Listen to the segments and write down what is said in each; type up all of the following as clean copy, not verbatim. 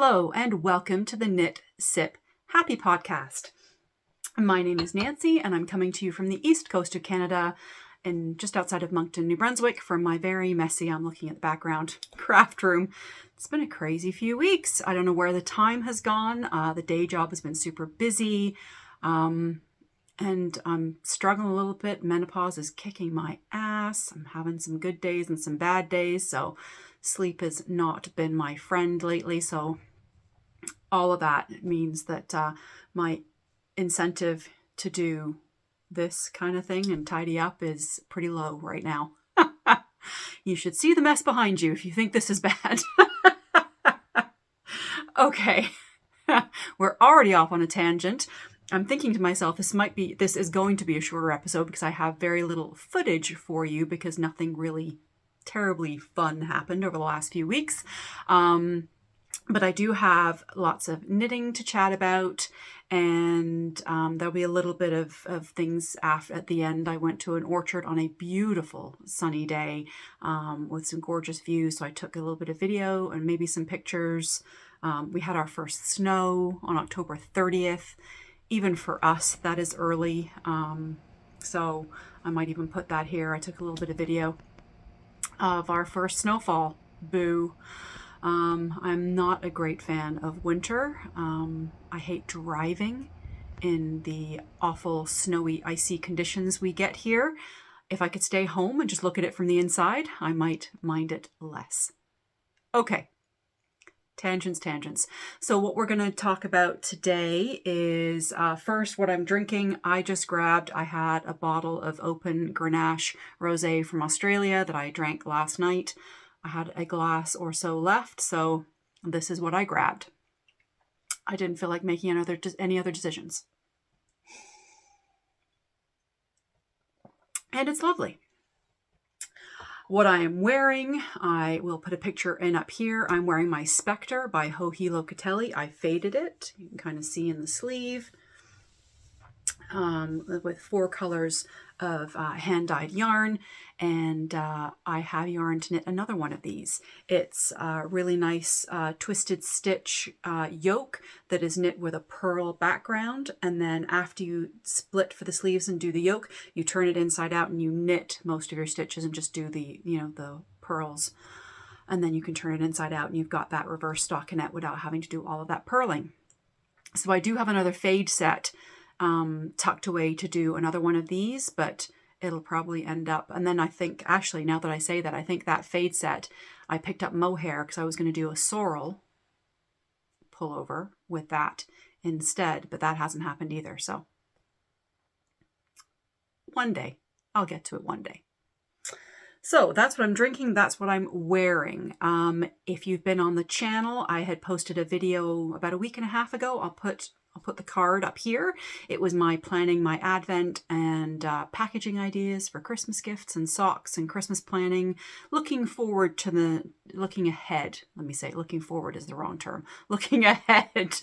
Hello and welcome to the Knit Sip Happy Podcast. My name is Nancy and I'm coming to you from the east coast of Canada and just outside of Moncton, New Brunswick from my very messy, I'm looking at the background, craft room. It's been a crazy few weeks. I don't know where the time has gone. The day job has been super busy and I'm struggling a little bit. Menopause is kicking my ass. I'm having some good days and some bad days, so sleep has not been my friend lately. So all of that means that my incentive to do this kind of thing and tidy up is pretty low right now. You should see the mess behind you if you think this is bad. Okay, we're already off on a tangent. I'm thinking to myself, this is going to be a shorter episode because I have very little footage for you because nothing really terribly fun happened over the last few weeks. But I do have lots of knitting to chat about, and there'll be a little bit of things at the end. I went to an orchard on a beautiful sunny day with some gorgeous views, so I took a little bit of video and maybe some pictures. We had our first snow on October 30th. Even for us, that is early, so I might even put that here. I took a little bit of video of our first snowfall. Boo. I'm not a great fan of winter. I hate driving in the awful snowy, icy conditions we get here. If I could stay home and just look at it from the inside, I might mind it less. Okay. Tangents. So what we're going to talk about today is first what I'm drinking. I had a bottle of open Grenache rosé from Australia that I drank last night. I had a glass or so left, so this is what I grabbed. I didn't feel like making any other decisions. And it's lovely. What I am wearing, I will put a picture in up here. I'm wearing my Spectre by Joji Locatelli. I faded it. You can kind of see in the sleeve. With 4 colors of hand-dyed yarn, and I have yarn to knit another one of these. It's a really nice twisted stitch yoke that is knit with a purl background, and then after you split for the sleeves and do the yoke, you turn it inside out and you knit most of your stitches and just do the purls, and then you can turn it inside out and you've got that reverse stockinette without having to do all of that purling. So I do have another fade set tucked away to do another one of these, but it'll probably end up, and then I think, actually, now that I say that, I think that fade set, I picked up mohair because I was going to do a sorrel pullover with that instead, but that hasn't happened either, so one day, I'll get to it one day. So that's what I'm drinking, that's what I'm wearing. If you've been on the channel, I had posted a video about a week and a half ago. I'll put the card up here. It was my planning my Advent and packaging ideas for Christmas gifts and socks and Christmas planning. Looking ahead. Let me say, looking forward is the wrong term. Looking ahead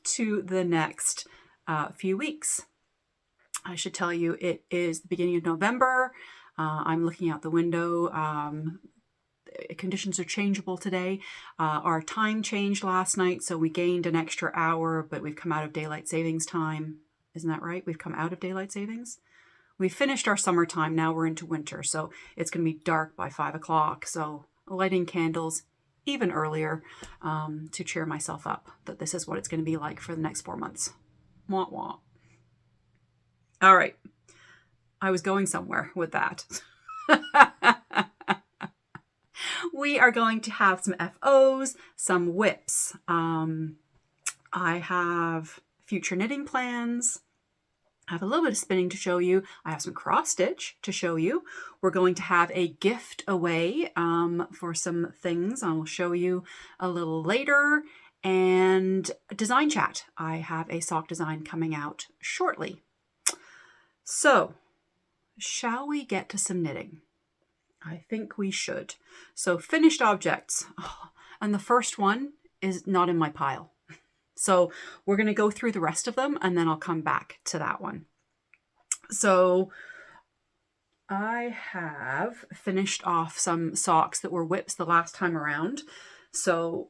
to the next few weeks. I should tell you, it is the beginning of November. I'm looking out the window. Conditions are changeable today. Our time changed last night, so we gained an extra hour, but we've come out of daylight savings time. Isn't that right? We've come out of daylight savings. We finished our summertime. Now we're into winter, so it's going to be dark by 5 o'clock. So lighting candles even earlier to cheer myself up that this is what it's going to be like for the next 4 months. Wah wah. All right. I was going somewhere with that. We are going to have some FOs, some whips. I have future knitting plans. I have a little bit of spinning to show you. I have some cross stitch to show you. We're going to have a gift away for some things. I will show you a little later. And design chat. I have a sock design coming out shortly. So, shall we get to some knitting? I think we should. So finished objects. Oh, and the first one is not in my pile. So we're going to go through the rest of them and then I'll come back to that one. So I have finished off some socks that were whips the last time around. So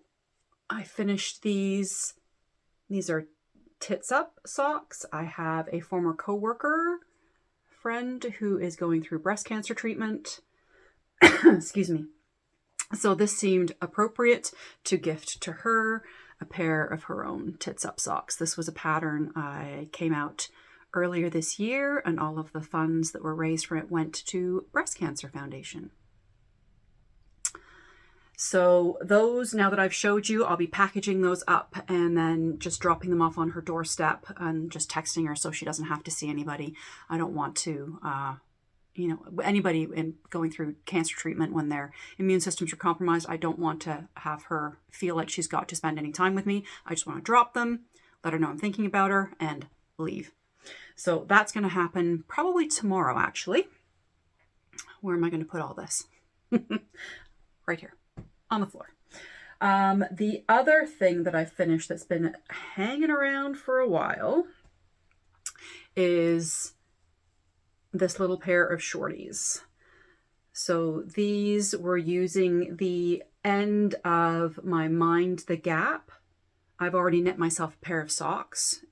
I finished these. These are Tits Up socks. I have a former coworker friend who is going through breast cancer treatment. Excuse me. So this seemed appropriate to gift to her a pair of her own Tits Up socks. This was a pattern I came out earlier this year, and all of the funds that were raised from it went to Breast Cancer Foundation. So those, now that I've showed you, I'll be packaging those up and then just dropping them off on her doorstep and just texting her so she doesn't have to see anybody. I don't want to, anybody going through cancer treatment when their immune systems are compromised, I don't want to have her feel like she's got to spend any time with me. I just want to drop them, let her know I'm thinking about her, and leave. So that's going to happen probably tomorrow, actually. Where am I going to put all this? Right here on the floor. The other thing that I finished that's been hanging around for a while is this little pair of shorties. So these were using the end of my Mind the Gap. I've already knit myself a pair of socks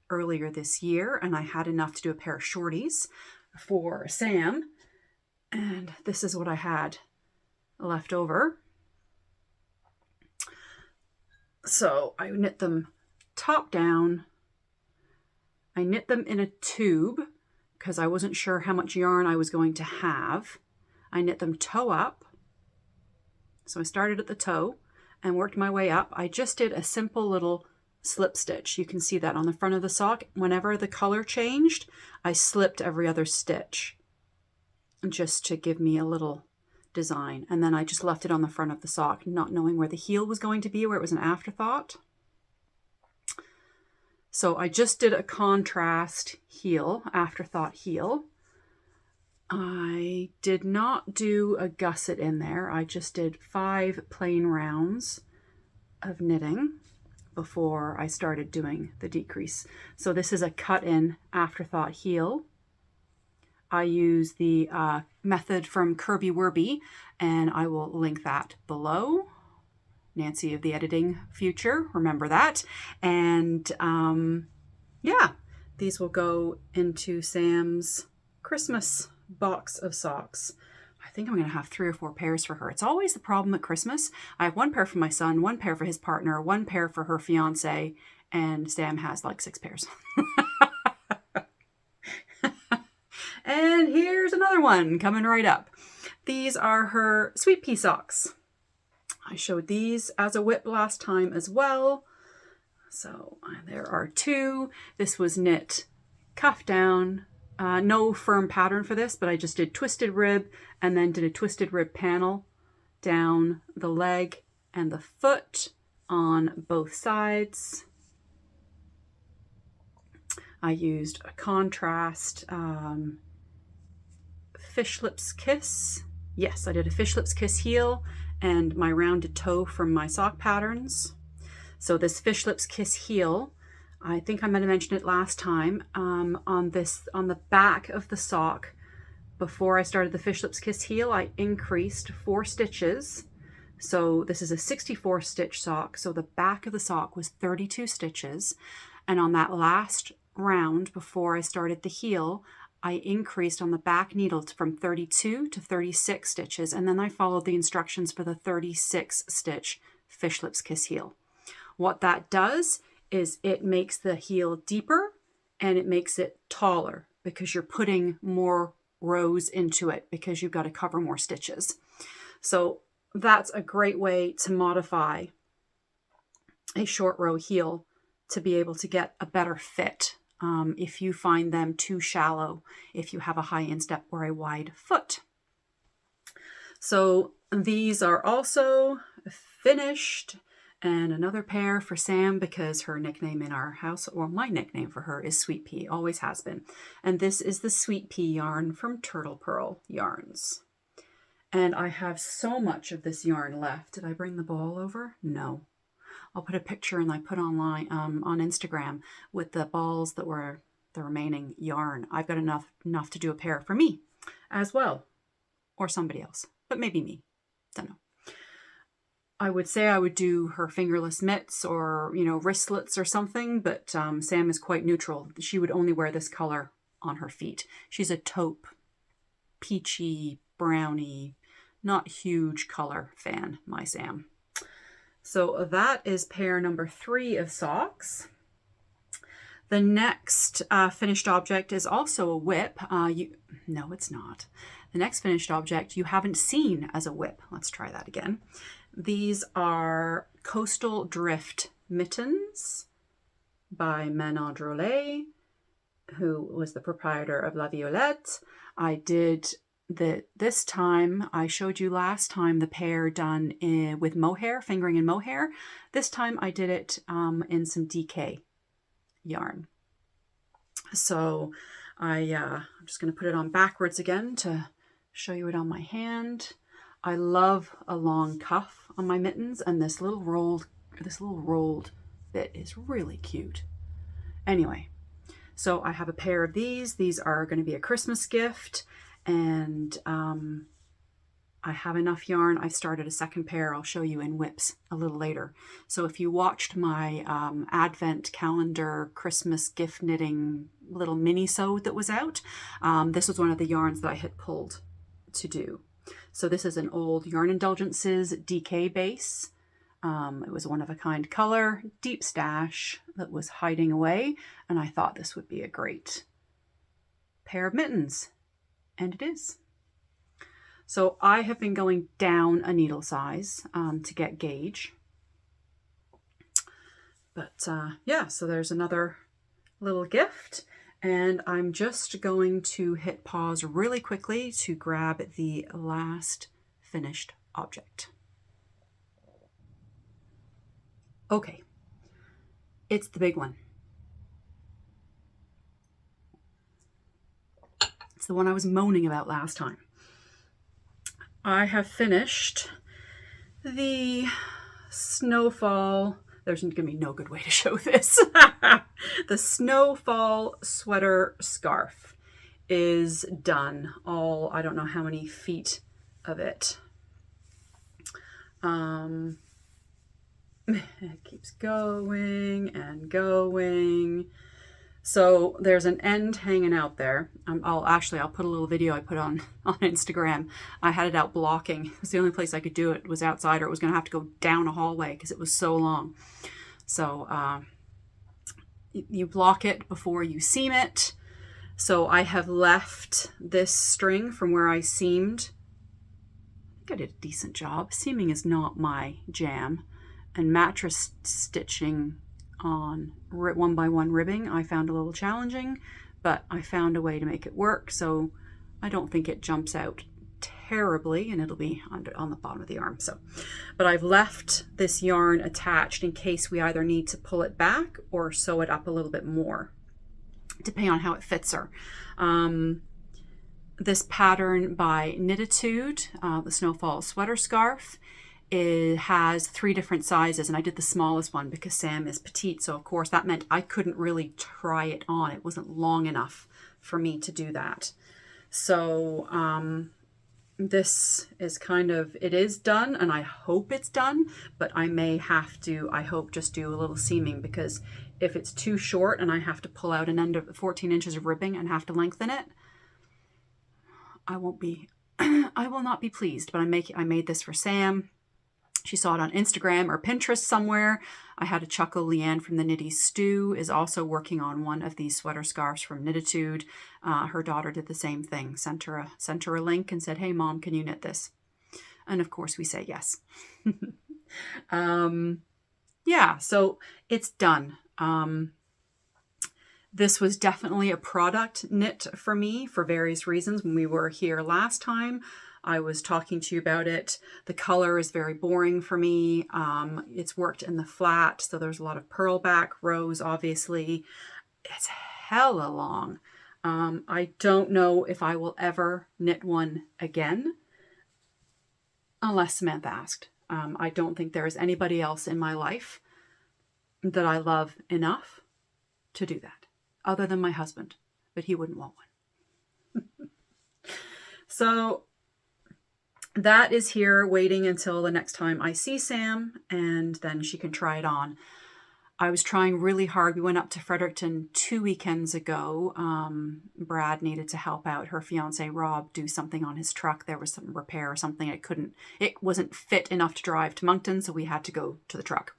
earlier this year, and I had enough to do a pair of shorties for Sam. And this is what I had left over. So I knit them top down. I knit them in a tube because I wasn't sure how much yarn I was going to have. I knit them toe up. So I started at the toe and worked my way up. I just did a simple little slip stitch. You can see that on the front of the sock. Whenever the color changed, I slipped every other stitch just to give me a little design. And then I just left it on the front of the sock, not knowing where the heel was going to be, where it was an afterthought. So I just did a contrast heel, afterthought heel. I did not do a gusset in there. I just did 5 plain rounds of knitting before I started doing the decrease. So this is a cut-in afterthought heel. I use the method from Kirby Wirby, and I will link that below. Nancy of the editing future, remember that. And yeah, these will go into Sam's Christmas box of socks. I think I'm going to have 3 or 4 pairs for her. It's always the problem at Christmas. I have 1 pair for my son, 1 pair for his partner, 1 pair for her fiance, and Sam has like 6 pairs. And here's another one coming right up. These are her sweet pea socks. I showed these as a whip last time as well. So there are 2. This was knit cuff down. No firm pattern for this, but I just did twisted rib and then did a twisted rib panel down the leg and the foot on both sides. I used a contrast Fish Lips Kiss. Yes, I did a Fish Lips Kiss heel and my rounded toe from my sock patterns. So this Fish Lips Kiss heel, I think I might have mentioned it last time, on the back of the sock, before I started the Fish Lips Kiss heel, I increased 4 stitches. So this is a 64 stitch sock. So the back of the sock was 32 stitches. And on that last round before I started the heel, I increased on the back needle from 32 to 36 stitches, and then I followed the instructions for the 36 stitch Fish Lips Kiss heel. What that does is it makes the heel deeper and it makes it taller because you're putting more rows into it because you've got to cover more stitches. So that's a great way to modify a short row heel to be able to get a better fit. If you find them too shallow, if you have a high instep or a wide foot. So these are also finished, and another pair for Sam because her nickname in our house, or my nickname for her, is Sweet Pea, always has been. And this is the Sweet Pea yarn from Turtle Pearl Yarns. And I have so much of this yarn left. Did I bring the ball over? No. I'll put a picture and I put online on Instagram with the balls that were the remaining yarn. I've got enough to do a pair for me as well, or somebody else, but maybe me. Don't know. I would say I would do her fingerless mitts or, you know, wristlets or something, but Sam is quite neutral. She would only wear this color on her feet. She's a taupe, peachy, browny, not huge color fan, my Sam. So that is pair number 3 of socks. The next finished object is also a whip. No, it's not. The next finished object you haven't seen as a whip. Let's try that again. These are Coastal Drift mittens by Manon Drolet, who was the proprietor of LaViolette. I did this time, I showed you last time the pair done with mohair, fingering and mohair. This time I did it in some DK yarn. So I'm just going to put it on backwards again to show you it on my hand. I love a long cuff on my mittens, and this little rolled bit is really cute. Anyway, so I have a pair of these. These are going to be a Christmas gift, and I have enough yarn. I started a second pair. I'll show you in whips a little later. So if you watched my Advent calendar Christmas gift knitting little mini-sewed that was out, this was one of the yarns that I had pulled to do. So this is an old Yarn Indulgences DK base. It was one of a kind color, deep stash that was hiding away, and I thought this would be a great pair of mittens, and it is. So I have been going down a needle size to get gauge. But yeah, so there's another little gift. And I'm just going to hit pause really quickly to grab the last finished object. Okay, it's the big one. It's the one I was moaning about last time. I have finished the Snowfall. There's going to be no good way to show this. The Snowfall sweater scarf is done. All, I don't know how many feet of it. It keeps going and going. So there's an end hanging out there. I'll put a little video I put on Instagram. I had it out blocking. It was the only place I could do it was outside, or it was going to have to go down a hallway because it was so long. So you block it before you seam it. So I have left this string from where I seamed. I think I did a decent job. Seaming is not my jam. And mattress stitching on 1x1 ribbing I found a little challenging, but I found a way to make it work, so I don't think it jumps out terribly, and it'll be on the bottom of the arm. So, but I've left this yarn attached in case we either need to pull it back or sew it up a little bit more, depending on how it fits her. This pattern by Knititude, the Snowfall sweater scarf, it has 3 different sizes, and I did the smallest one because Sam is petite, so of course that meant I couldn't really try it on. It wasn't long enough for me to do that. So this is kind of, it is done, and I hope it's done, but I may have to, I hope, just do a little seaming, because if it's too short and I have to pull out an end of 14 inches of ribbing and have to lengthen it, I won't be, I will not be pleased. But I made this for Sam. She saw it on Instagram or Pinterest somewhere. I had a chuckle. Leanne from the Knitty Stew is also working on one of these sweater scarves from Knititude. Her daughter did the same thing. Sent her a link and said, "Hey mom, can you knit this?" And of course we say yes. Yeah, so it's done. This was definitely a product knit for me for various reasons. When we were here last time, I was talking to you about it. The color is very boring for me. It's worked in the flat, so there's a lot of purl back rows, obviously. It's hella long. I don't know if I will ever knit one again, unless Samantha asked. I don't think there is anybody else in my life that I love enough to do that, other than my husband, but he wouldn't want one. So that is here waiting until the next time I see Sam, and then she can try it on. I was trying really hard. We went up to Fredericton 2 weekends ago. Brad needed to help out her fiance Rob do something on his truck. There was some repair or something. It wasn't fit enough to drive to Moncton, so we had to go to the truck.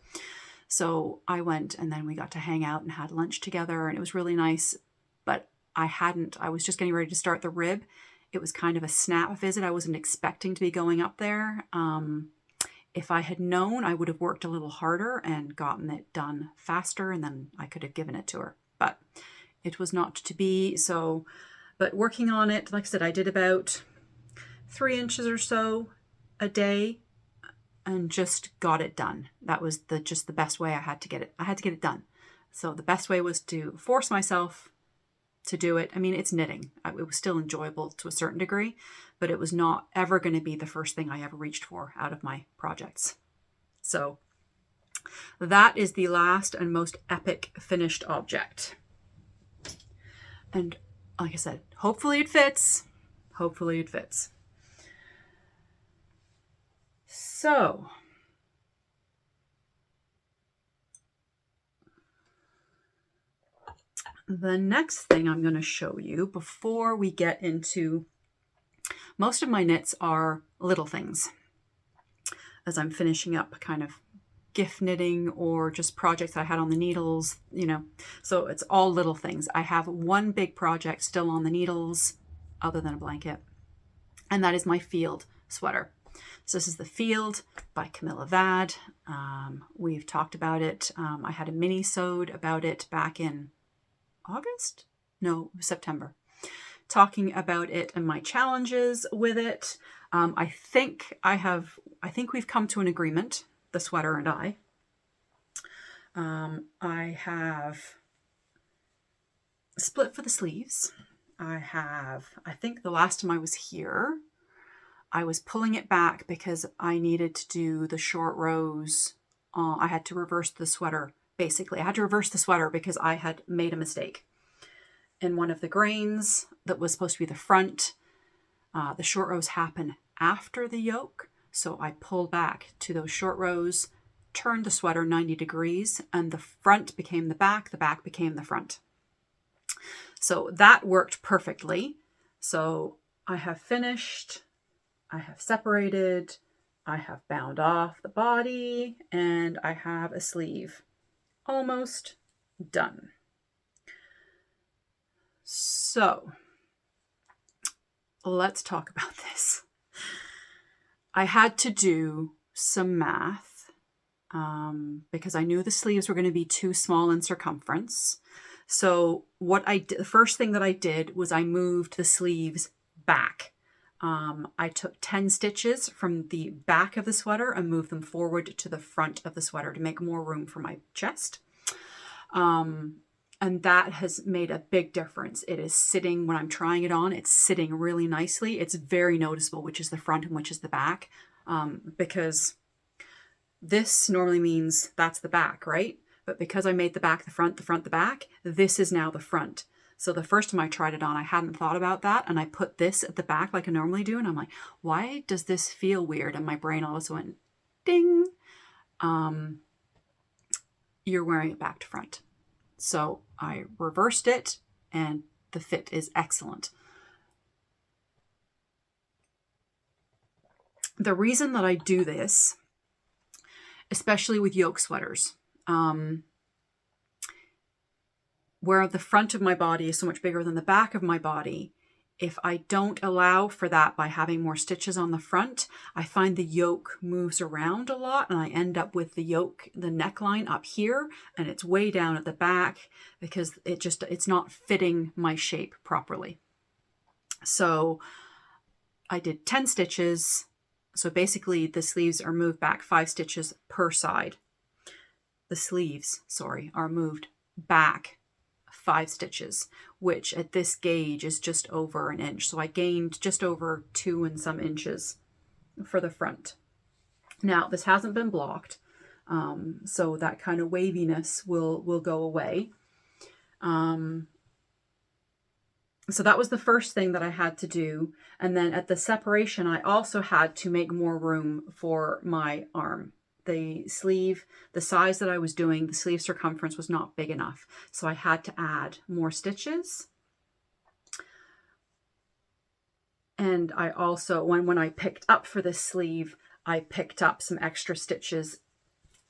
So I went, and then we got to hang out and had lunch together, and it was really nice. But I was just getting ready to start the rib. It was kind of a snap visit. I wasn't expecting to be going up there. If I had known, I would have worked a little harder and gotten it done faster, and then I could have given it to her. But it was not to be. So, but working on it, like I said, I did about 3 inches or so a day and just got it done. That was just the best way I had to get it. I had to get it done. So the best way was to force myself to do it. I mean, it's knitting. It was still enjoyable to a certain degree, but it was not ever going to be the first thing I ever reached for out of my projects. So that is the last and most epic finished object. And like I said, hopefully it fits. Hopefully it fits. So the next thing I'm going to show you before we get into, most of my knits are little things as I'm finishing up kind of gift knitting or just projects I had on the needles, so it's all little things. I have one big project still on the needles other than a blanket, and that is my field sweater. So this is the Field by Camilla Vad. We've talked about it. I had a mini-sode about it back in September, talking about it and my challenges with it. I think we've come to an agreement, the sweater and I. I have split for the sleeves. I think the last time I was here, I was pulling it back because I needed to do the short rows. I had to reverse the sweater. Basically, I had to reverse the sweater because I had made a mistake. In one of the grains that was supposed to be the front, the short rows happen after the yoke. So I pulled back to those short rows, turned the sweater 90 degrees, and the front became the back became the front. So that worked perfectly. So I have finished, I have separated, I have bound off the body, and I have a sleeve. Almost done. So let's talk about this. I had to do some math because I knew the sleeves were going to be too small in circumference. So the first thing that I did was I moved the sleeves back. I took 10 stitches from the back of the sweater and moved them forward to the front of the sweater to make more room for my chest. And that has made a big difference. It is sitting, when I'm trying it on, it's sitting really nicely. It's very noticeable which is the front and which is the back, because this normally means that's the back, right? But because I made the back the front, the front the back, this is now the front. So the first time I tried it on, I hadn't thought about that. And I put this at the back like I normally do. And I'm like, why does this feel weird? And my brain also went, ding. You're wearing it back to front. So I reversed it and the fit is excellent. The reason that I do this, especially with yoke sweaters, where the front of my body is so much bigger than the back of my body, if I don't allow for that by having more stitches on the front, I find the yoke moves around a lot and I end up with the yoke, the neckline up here, and it's way down at the back because it's not fitting my shape properly. So I did 10 stitches. So basically the sleeves are moved back 5 stitches per side. The sleeves, are moved back 5 stitches, which at this gauge is just over an inch. So I gained just over 2 and some inches for the front. Now this hasn't been blocked, so that kind of waviness will go away. So that was the first thing that I had to do. And then at the separation, I also had to make more room for my arm. The sleeve, the size that I was doing, the sleeve circumference was not big enough. So I had to add more stitches. And I also, when I picked up for this sleeve, I picked up some extra stitches.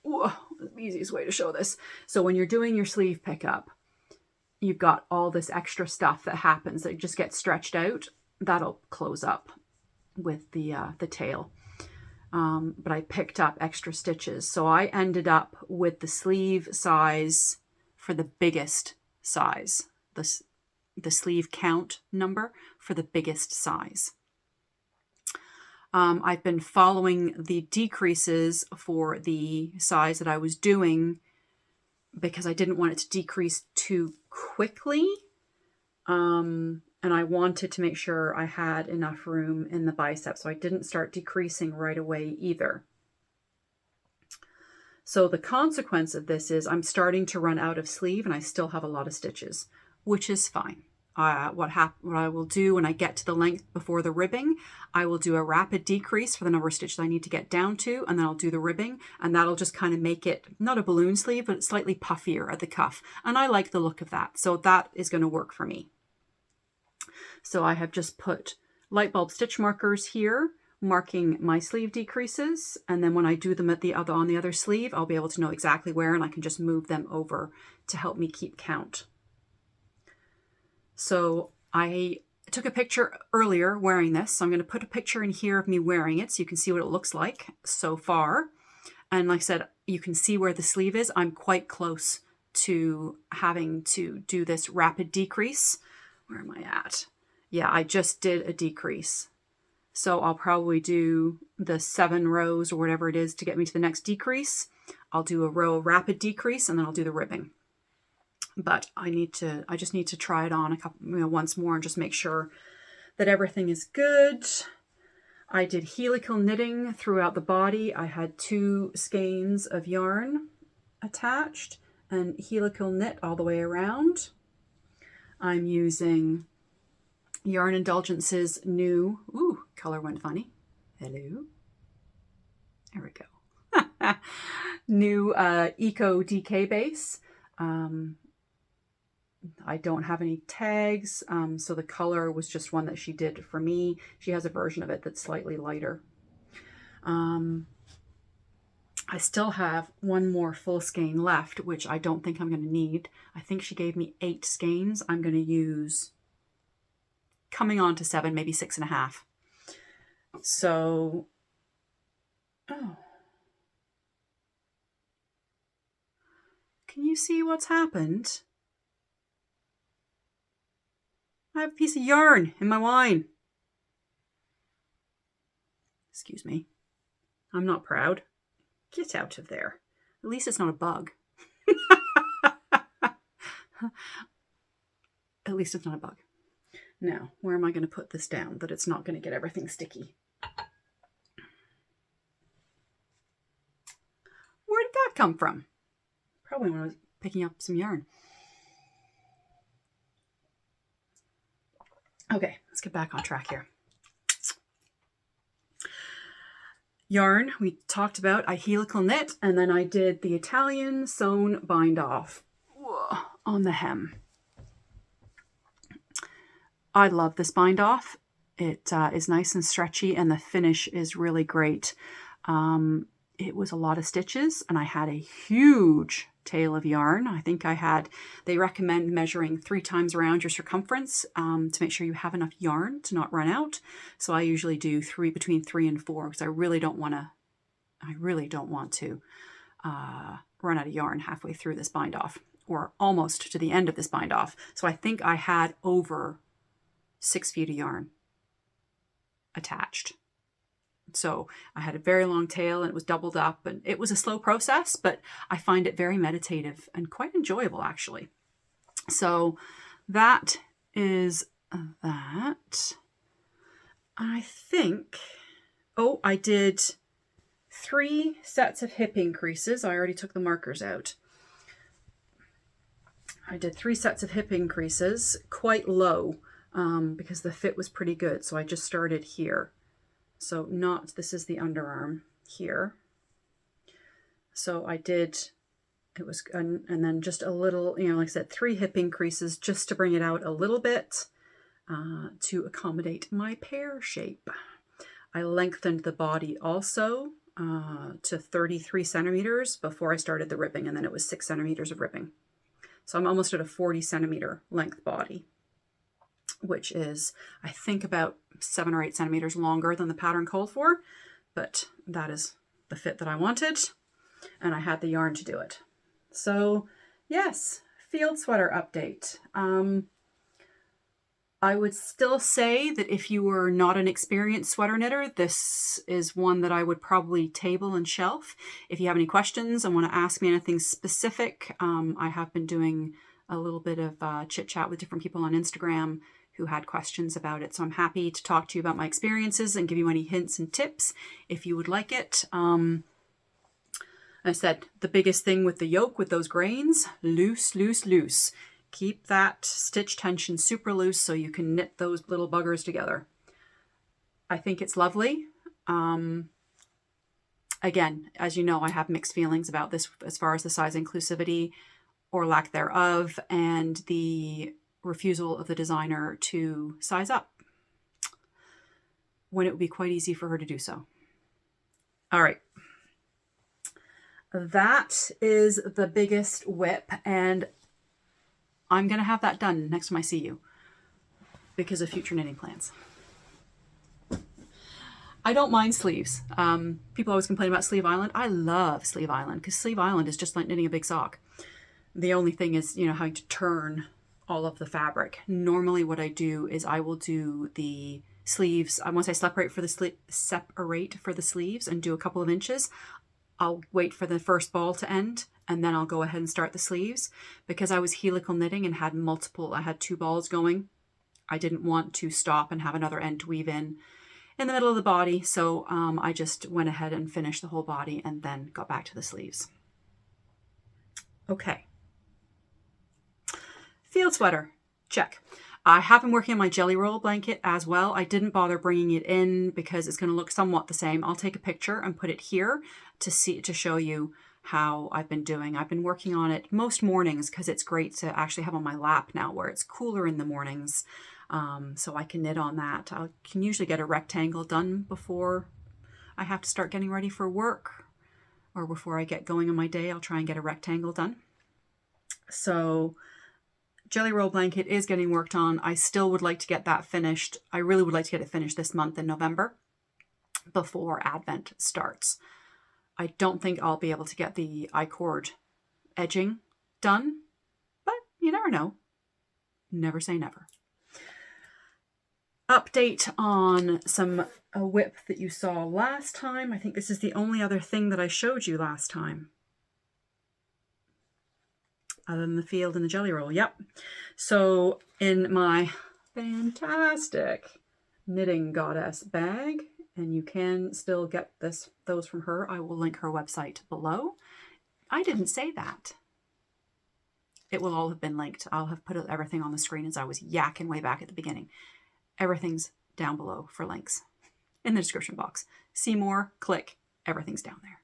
Ooh, the easiest way to show this. So when you're doing your sleeve pickup, you've got all this extra stuff that happens that just gets stretched out. That'll close up with the tail. But I picked up extra stitches. So I ended up with the sleeve size for the biggest size, the sleeve count number for the biggest size. I've been following the decreases for the size that I was doing because I didn't want it to decrease too quickly. And I wanted to make sure I had enough room in the bicep. So I didn't start decreasing right away either. So the consequence of this is I'm starting to run out of sleeve and I still have a lot of stitches, which is fine. What I will do when I get to the length before the ribbing, I will do a rapid decrease for the number of stitches I need to get down to, and then I'll do the ribbing, and that'll just kind of make it not a balloon sleeve, but slightly puffier at the cuff. And I like the look of that. So that is going to work for me. So I have just put light bulb stitch markers here, marking my sleeve decreases. And then when I do them on the other sleeve, I'll be able to know exactly where, and I can just move them over to help me keep count. So I took a picture earlier wearing this. So I'm going to put a picture in here of me wearing it so you can see what it looks like so far. And like I said, you can see where the sleeve is. I'm quite close to having to do this rapid decrease. Where am I at? Yeah, I just did a decrease. So I'll probably do the 7 rows or whatever it is to get me to the next decrease. I'll do a row of rapid decrease and then I'll do the ribbing. But I just need to try it on once more and just make sure that everything is good. I did helical knitting throughout the body. I had 2 skeins of yarn attached and helical knit all the way around. I'm using Yarn Indulgence's new, color went funny. Hello. There we go. New Eco DK base. I don't have any tags, so the color was just one that she did for me. She has a version of it that's slightly lighter. I still have 1 more full skein left, which I don't think I'm going to need. I think she gave me 8 skeins. I'm going to use coming on to 7, maybe 6.5. So, can you see what's happened? I have a piece of yarn in my wine. Excuse me. I'm not proud. Get out of there. At least it's not a bug. At least it's not a bug. Now, where am I going to put this down that it's not going to get everything sticky? Where did that come from? Probably when I was picking up some yarn. Okay, let's get back on track here. Yarn, we talked about, I helical knit, and then I did the Italian sewn bind off on the hem. I love this bind off. It is nice and stretchy and the finish is really great. It was a lot of stitches and I had a huge tail of yarn. I think they recommend measuring 3 times around your circumference to make sure you have enough yarn to not run out. So I usually do between 3 and 4 because I really don't want to run out of yarn halfway through this bind off or almost to the end of this bind off. So I think I had over 6 feet of yarn attached. So I had a very long tail and it was doubled up and it was a slow process, but I find it very meditative and quite enjoyable actually. So that is that. I think, I did 3 sets of hip increases. I already took the markers out. I did 3 sets of hip increases, quite low. because the fit was pretty good. So I just started here. So this is the underarm here. So I did, and then just a little, like I said, 3 hip increases just to bring it out a little bit to accommodate my pear shape. I lengthened the body also to 33 centimeters before I started the ribbing, and then it was 6 centimeters of ribbing. So I'm almost at a 40 centimeter length body, which is, I think, about 7 or 8 centimeters longer than the pattern called for, but that is the fit that I wanted, and I had the yarn to do it. So yes, field sweater update. I would still say that if you were not an experienced sweater knitter, this is one that I would probably table and shelf. If you have any questions and want to ask me anything specific, I have been doing a little bit of chit chat with different people on Instagram who had questions about it. So I'm happy to talk to you about my experiences and give you any hints and tips if you would like it. I said the biggest thing with the yoke with those grains, loose, loose, loose. Keep that stitch tension super loose so you can knit those little buggers together. I think it's lovely. Again, as you know, I have mixed feelings about this as far as the size inclusivity or lack thereof and the refusal of the designer to size up when it would be quite easy for her to do so. All right. That is the biggest whip, and I'm going to have that done next time I see you because of future knitting plans. I don't mind sleeves. People always complain about Sleeve Island. I love Sleeve Island because Sleeve Island is just like knitting a big sock. The only thing is, having to turn all of the fabric. Normally what I do is I will do the sleeves. Once I separate for the sleeves and do a couple of inches, I'll wait for the first ball to end and then I'll go ahead and start the sleeves. Because I was helical knitting and had I had 2 balls going, I didn't want to stop and have another end to weave in the middle of the body. So I just went ahead and finished the whole body and then got back to the sleeves. Okay. Field sweater, check. I have been working on my jelly roll blanket as well. I didn't bother bringing it in because it's going to look somewhat the same. I'll take a picture and put it here to show you how I've been doing. I've been working on it most mornings because it's great to actually have on my lap now where it's cooler in the mornings. So I can knit on that. I can usually get a rectangle done before I have to start getting ready for work, or before I get going on my day. I'll try and get a rectangle done. So jelly roll blanket is getting worked on. I still would like to get that finished. I really would like to get it finished this month in November before Advent starts. I don't think I'll be able to get the I-cord edging done, but you never know. Never say never. Update on a whip that you saw last time. I think this is the only other thing that I showed you last time. Other than the field and the jelly roll. Yep. So in my fantastic Knitting Goddess bag, and you can still get those from her. I will link her website below. I didn't say that. It will all have been linked. I'll have put everything on the screen as I was yakking way back at the beginning. Everything's down below for links in the description box. See more, click, everything's down there.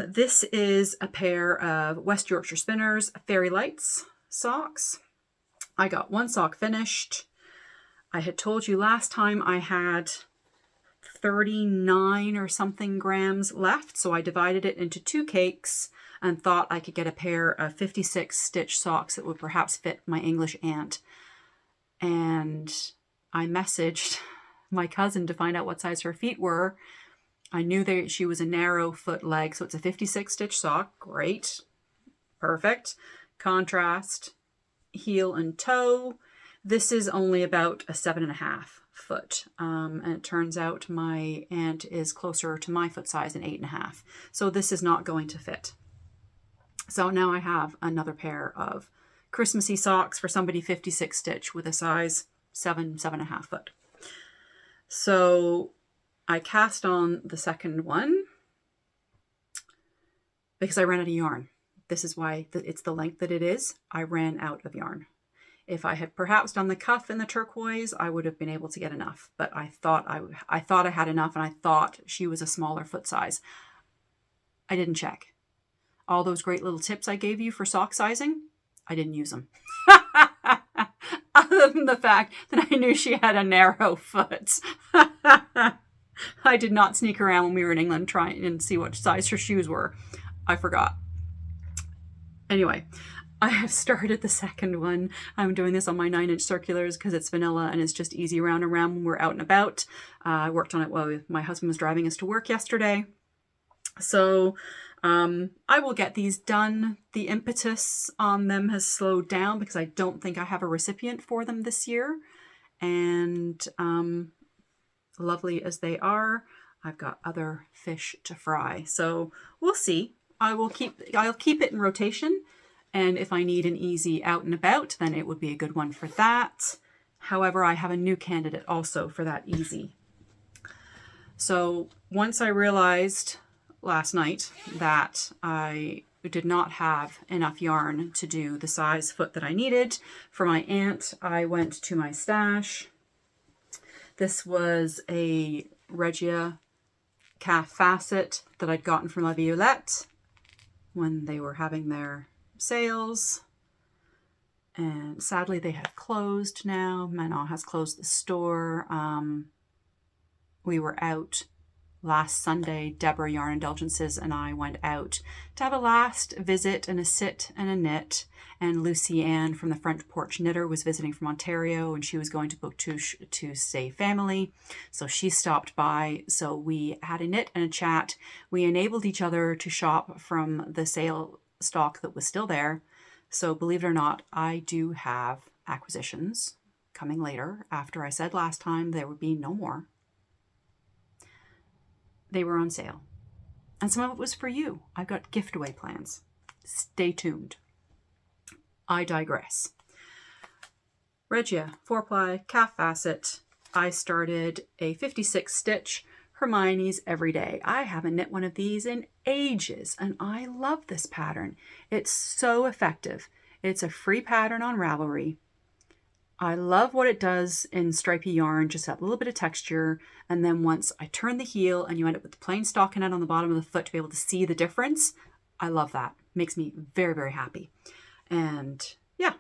This is a pair of West Yorkshire Spinners Fairy Lights socks. I got 1 sock finished. I had told you last time I had 39 or something grams left, so I divided it into 2 cakes and thought I could get a pair of 56 stitch socks that would perhaps fit my English aunt. And I messaged my cousin to find out what size her feet were. I knew that she was a narrow foot leg, so it's a 56 stitch sock. Great. Perfect. Contrast, heel and toe. This is only about a 7.5 foot. And it turns out my aunt is closer to my foot size, an 8.5. So this is not going to fit. So now I have another pair of Christmassy socks for somebody 56 stitch with a size 7.5 foot. So I cast on the second one because I ran out of yarn. This is why it's the length that it is. I ran out of yarn. If I had perhaps done the cuff in the turquoise, I would have been able to get enough. But I thought I had enough, and I thought she was a smaller foot size. I didn't check. All those great little tips I gave you for sock sizing, I didn't use them. Other than the fact that I knew she had a narrow foot. I did not sneak around when we were in England trying and see what size her shoes were. I forgot. Anyway, I have started the second one. I'm doing this on my 9-inch circulars because it's vanilla and it's just easy round and round when we're out and about. I worked on it while my husband was driving us to work yesterday. So I will get these done. The impetus on them has slowed down because I don't think I have a recipient for them this year. And lovely as they are, I've got other fish to fry. So we'll see. I'll keep it in rotation. And if I need an easy out and about, then it would be a good one for that. However, I have a new candidate also for that easy. So once I realized last night that I did not have enough yarn to do the size foot that I needed for my aunt, I went to my stash. This was a Regia calf facet that I'd gotten from LaViolette when they were having their sales. And sadly, they have closed now. Manon has closed the store. We were out last Sunday, Deborah Yarn Indulgences and I went out to have a last visit and a sit and a knit. And Lucy Ann from the Front Porch Knitter was visiting from Ontario, and she was going to Bouctouche to stay family. So she stopped by. So we had a knit and a chat. We enabled each other to shop from the sale stock that was still there. So believe it or not, I do have acquisitions coming later after I said last time there would be no more. They were on sale. And some of it was for you. I've got giftaway plans. Stay tuned. I digress. Regia, 4-ply, calf facet. I started a 56 stitch Hermione's every day. I haven't knit one of these in ages, and I love this pattern. It's so effective. It's a free pattern on Ravelry. I love what it does in stripy yarn, just that little bit of texture. And then once I turn the heel and you end up with the plain stockinette on the bottom of the foot to be able to see the difference, I love that. Makes me very, very happy. And yeah,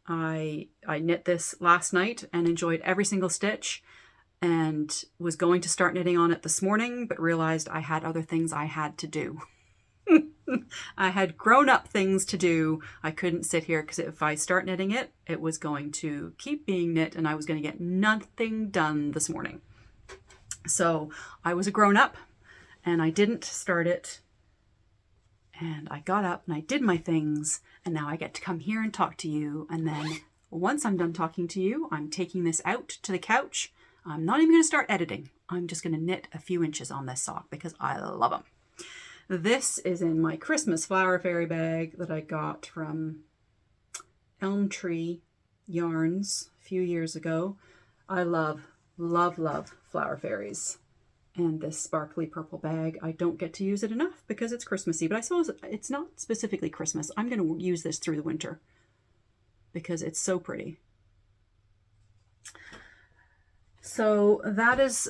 I knit this last night and enjoyed every single stitch, and was going to start knitting on it this morning, but realized I had other things I had to do. I had grown-up things to do. I couldn't sit here because if I start knitting it, it was going to keep being knit and I was going to get nothing done this morning. So I was a grown-up and I didn't start it. And I got up and I did my things, and now I get to come here and talk to you. And then once I'm done talking to you, I'm taking this out to the couch. I'm not even going to start editing. I'm just going to knit a few inches on this sock because I love them. This is in my Christmas Flower Fairy bag that I got from Elm Tree Yarns a few years ago. I love, love, love Flower Fairies. And this sparkly purple bag, I don't get to use it enough because it's Christmassy, but I suppose it's not specifically Christmas. I'm going to use this through the winter because it's so pretty. So that is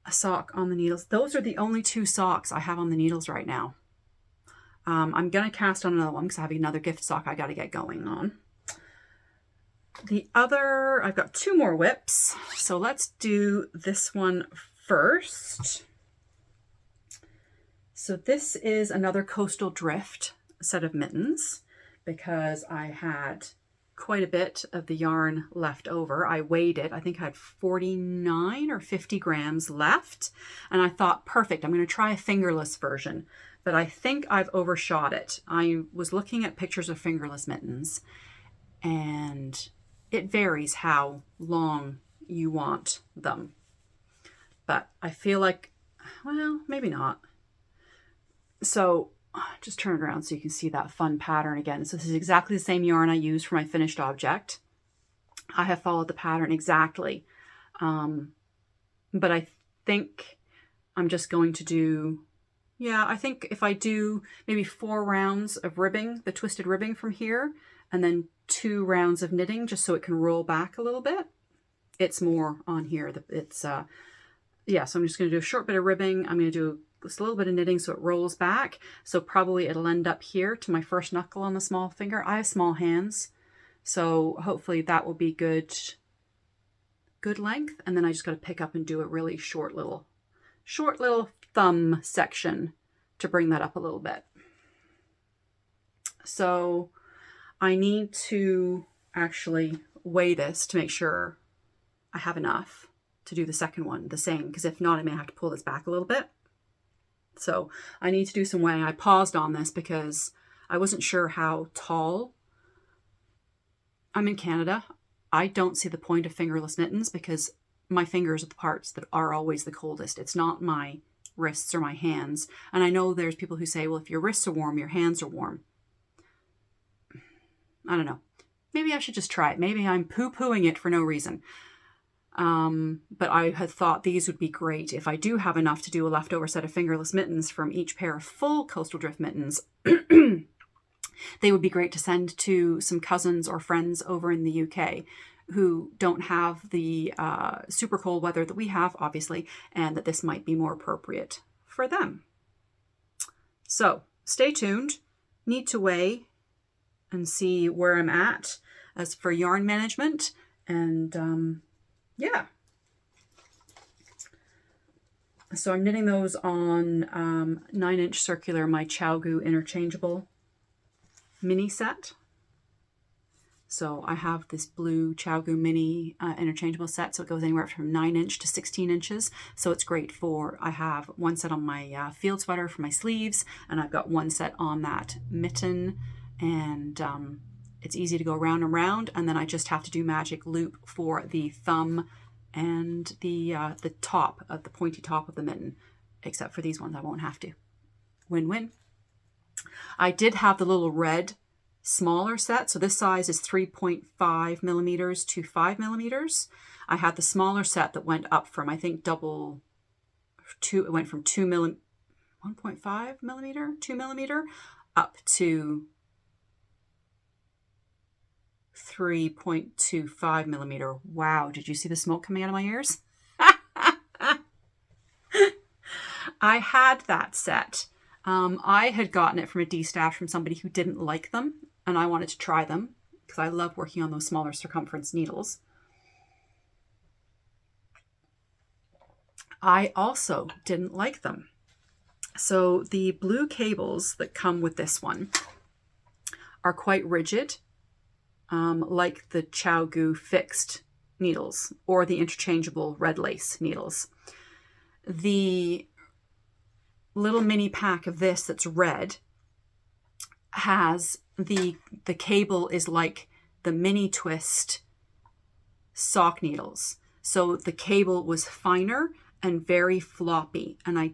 a sock on the needles. Those are the only 2 socks I have on the needles right now. I'm going to cast on another one because I have another gift sock I got to get going on. The other, I've got 2 more whips. So let's do this one first. So this is another Coastal Drift set of mittens because I had quite a bit of the yarn left over. I weighed it. I think I had 49 or 50 grams left. And I thought, perfect, I'm going to try a fingerless version. But I think I've overshot it. I was looking at pictures of fingerless mittens, and it varies how long you want them. But I feel like, well, maybe not. So just turn it around so you can see that fun pattern again. So this is exactly the same yarn I used for my finished object. I have followed the pattern exactly. But I think I'm just going to do, yeah, I think if I do maybe 4 rounds of ribbing, the twisted ribbing from here, and then 2 rounds of knitting just so it can roll back a little bit. It's more on here. It's, yeah, so I'm just going to do a short bit of ribbing. I'm going to do just a little bit of knitting so it rolls back. So probably it'll end up here to my first knuckle on the small finger. I have small hands, so hopefully that will be good length. And then I just got to pick up and do a really short little thumb section to bring that up a little bit. So I need to actually weigh this to make sure I have enough to do the second one the same, because if not, I may have to pull this back a little bit. So I need to do some weighing. I paused on this because I wasn't sure how tall. I'm in Canada. I don't see the point of fingerless mittens because my fingers are the parts that are always the coldest. It's not my wrists or my hands. And I know there's people who say, well, if your wrists are warm, your hands are warm. I don't know. Maybe I should just try it. Maybe I'm poo-pooing it for no reason. But I had thought these would be great if I do have enough to do a leftover set of fingerless mittens from each pair of full coastal drift mittens. They would be great to send to some cousins or friends over in the UK who don't have the super cold weather that we have, obviously, and that this might be more appropriate for them. So stay tuned. Need to weigh and see where I'm at as for yarn management. And yeah. So I'm knitting those on 9-inch circular, my ChowGoo interchangeable mini set. So I have this blue ChowGoo mini interchangeable set. So it goes anywhere from 9-inch to 16 inches. So it's great for, I have one set on my field sweater for my sleeves, and I've got one set on that mitten, and it's easy to go round and round. And then I just have to do magic loop for the thumb and the top of the pointy top of the mitten, except for these ones I won't have to. Win-win. I did have the little red smaller set. So this size is 3.5 millimeters to 5 millimeters. I had the smaller set that went up from, I think, it went from 1.5 millimeter, 2 millimeter, up to 3.25 millimeter. Wow, did you see the smoke coming out of my ears? I had that set. I had gotten it from a D-stash from somebody who didn't like them, and I wanted to try them because I love working on those smaller circumference needles. I also didn't like them. So the blue cables that come with this one are quite rigid, like the ChowGoo fixed needles or the interchangeable red lace needles. The little mini pack of this that's red has the cable is like the mini twist sock needles. So the cable was finer and very floppy, and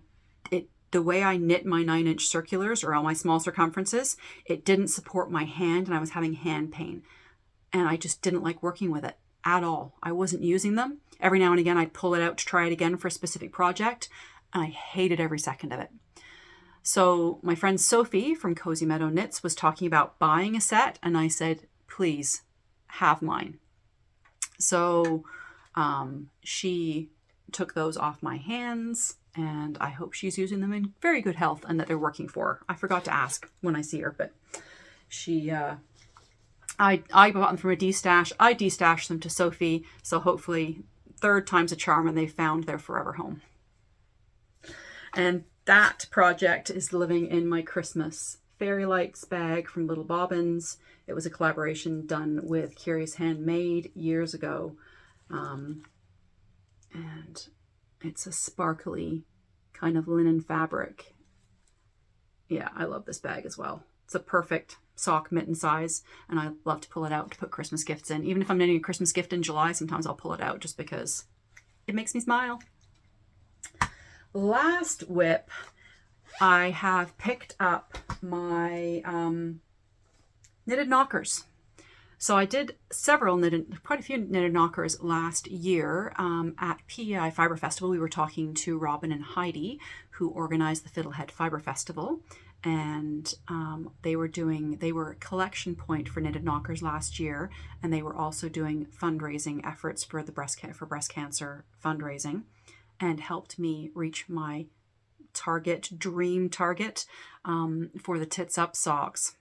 the way I knit my 9-inch circulars or all my small circumferences, it didn't support my hand, and I was having hand pain, and I just didn't like working with it at all. I wasn't using them. Every now and again I'd pull it out to try it again for a specific project, and I hated every second of it. So my friend Sophie from Cozy Meadow Knits was talking about buying a set, and I said, please have mine. So she took those off my hands, and I hope she's using them in very good health and that they're working for her. I forgot to ask when I see her, but she, I bought them from a D-stash. I D-stashed them to Sophie, so hopefully third time's a charm and they found their forever home. And that project is living in my Christmas Fairy Lights bag from Little Bobbins. It was a collaboration done with Curious Handmade years ago. And it's a sparkly kind of linen fabric. Yeah, I love this bag as well. It's a perfect sock mitten size, and I love to pull it out to put Christmas gifts in. Even if I'm knitting a Christmas gift in July, sometimes I'll pull it out just because it makes me smile. Last whip, I have picked up my knitted knockers. So I did quite a few knitted knockers last year at PEI Fiber Festival. We were talking to Robin and Heidi, who organized the Fiddlehead Fiber Festival. and they were a collection point for Knitted Knockers last year, and they were also doing fundraising efforts for the breast cancer fundraising, and helped me reach my dream target for the Tits Up socks.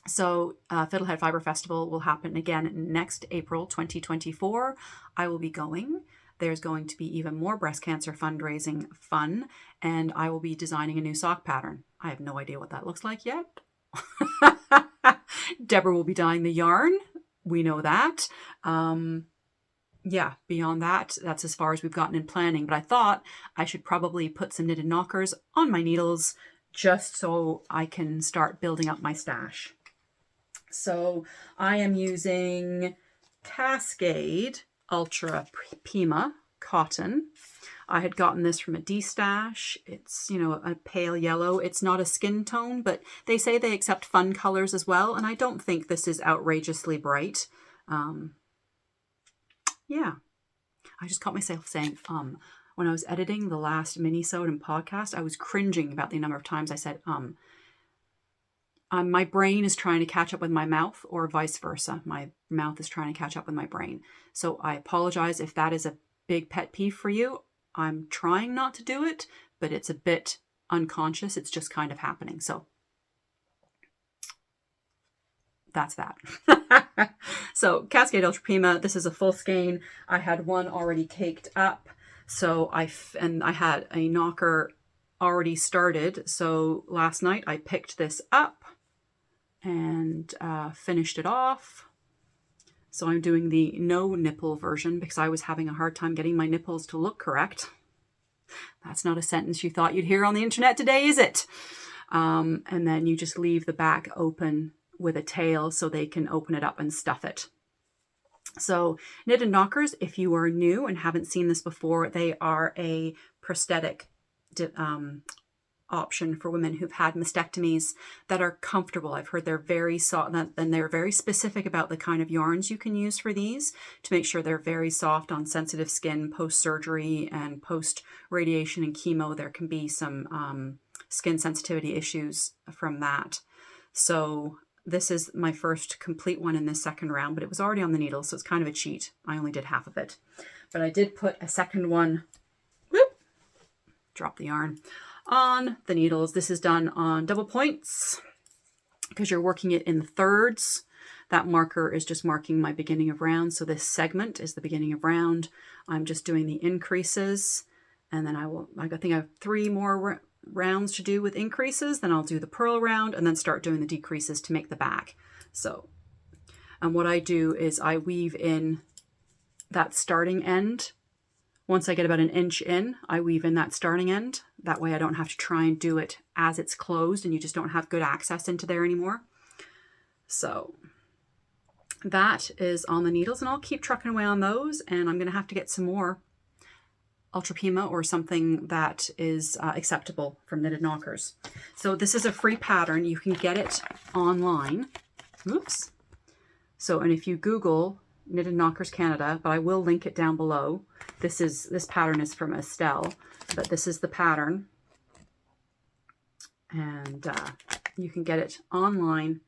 So Fiddlehead Fiber Festival will happen again next April 2024. I will be going. There's going to be even more breast cancer fundraising fun, and I will be designing a new sock pattern. I have no idea what that looks like yet. Deborah will be dyeing the yarn. We know that. Yeah, beyond that, that's as far as we've gotten in planning. But I thought I should probably put some Knitted Knockers on my needles just so I can start building up my stash. So I am using Cascade Ultra Pima cotton. I had gotten this from a D-stash. It's, a pale yellow. It's not a skin tone, but they say they accept fun colors as well. And I don't think this is outrageously bright. Yeah. I just caught myself saying, when I was editing the last mini-sode and podcast, I was cringing about the number of times I said, my brain is trying to catch up with my mouth, or vice versa. My mouth is trying to catch up with my brain. So I apologize if that is a big pet peeve for you. I'm trying not to do it, but it's a bit unconscious. It's just kind of happening. So that's that. So Cascade Ultra Pima, this is a full skein. I had one already caked up. So I had a knocker already started. So last night I picked this up and finished it off. So I'm doing the no nipple version because I was having a hard time getting my nipples to look correct. That's not a sentence you thought you'd hear on the internet today, is it? And then you just leave the back open with a tail so they can open it up and stuff it. So Knitted Knockers, if you are new and haven't seen this before, they are a prosthetic option for women who've had mastectomies that are comfortable. I've heard they're very soft, and they're very specific about the kind of yarns you can use for these to make sure they're very soft on sensitive skin post-surgery and post-radiation and chemo. There can be some skin sensitivity issues from that. So this is my first complete one in this second round, but it was already on the needle, so it's kind of a cheat. I only did half of it. But I did put a second one, drop the yarn, on the needles. This is done on double points because you're working it in thirds. That marker is just marking my beginning of round. So this segment is the beginning of round. I'm just doing the increases, and then I think I have 3 more rounds to do with increases. Then I'll do the purl round and then start doing the decreases to make the back. So, and what I do is I weave in that starting end. Once I get about an inch in, I weave in that starting end. That way I don't have to try and do it as it's closed and you just don't have good access into there anymore. So that is on the needles, and I'll keep trucking away on those, and I'm going to have to get some more Ultra Pima or something that is acceptable from Knitted Knockers. So this is a free pattern. You can get it online. Oops. So, and if you Google Knitted Knockers Canada, but I will link it down below. This pattern is from Estelle, but this is the pattern, and you can get it online,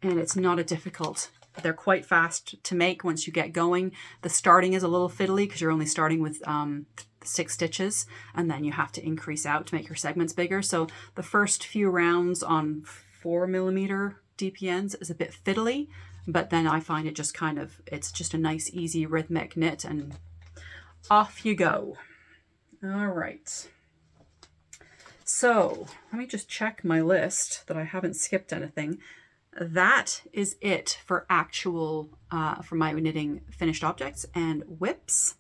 and it's not a difficult. They're quite fast to make once you get going. The starting is a little fiddly because you're only starting with 6 stitches, and then you have to increase out to make your segments bigger. So the first few rounds on 4mm DPNs is a bit fiddly, but then I find it just it's just a nice, easy, rhythmic knit, and off you go. All right. So let me just check my list that I haven't skipped anything. That is it for for my knitting finished objects and whips.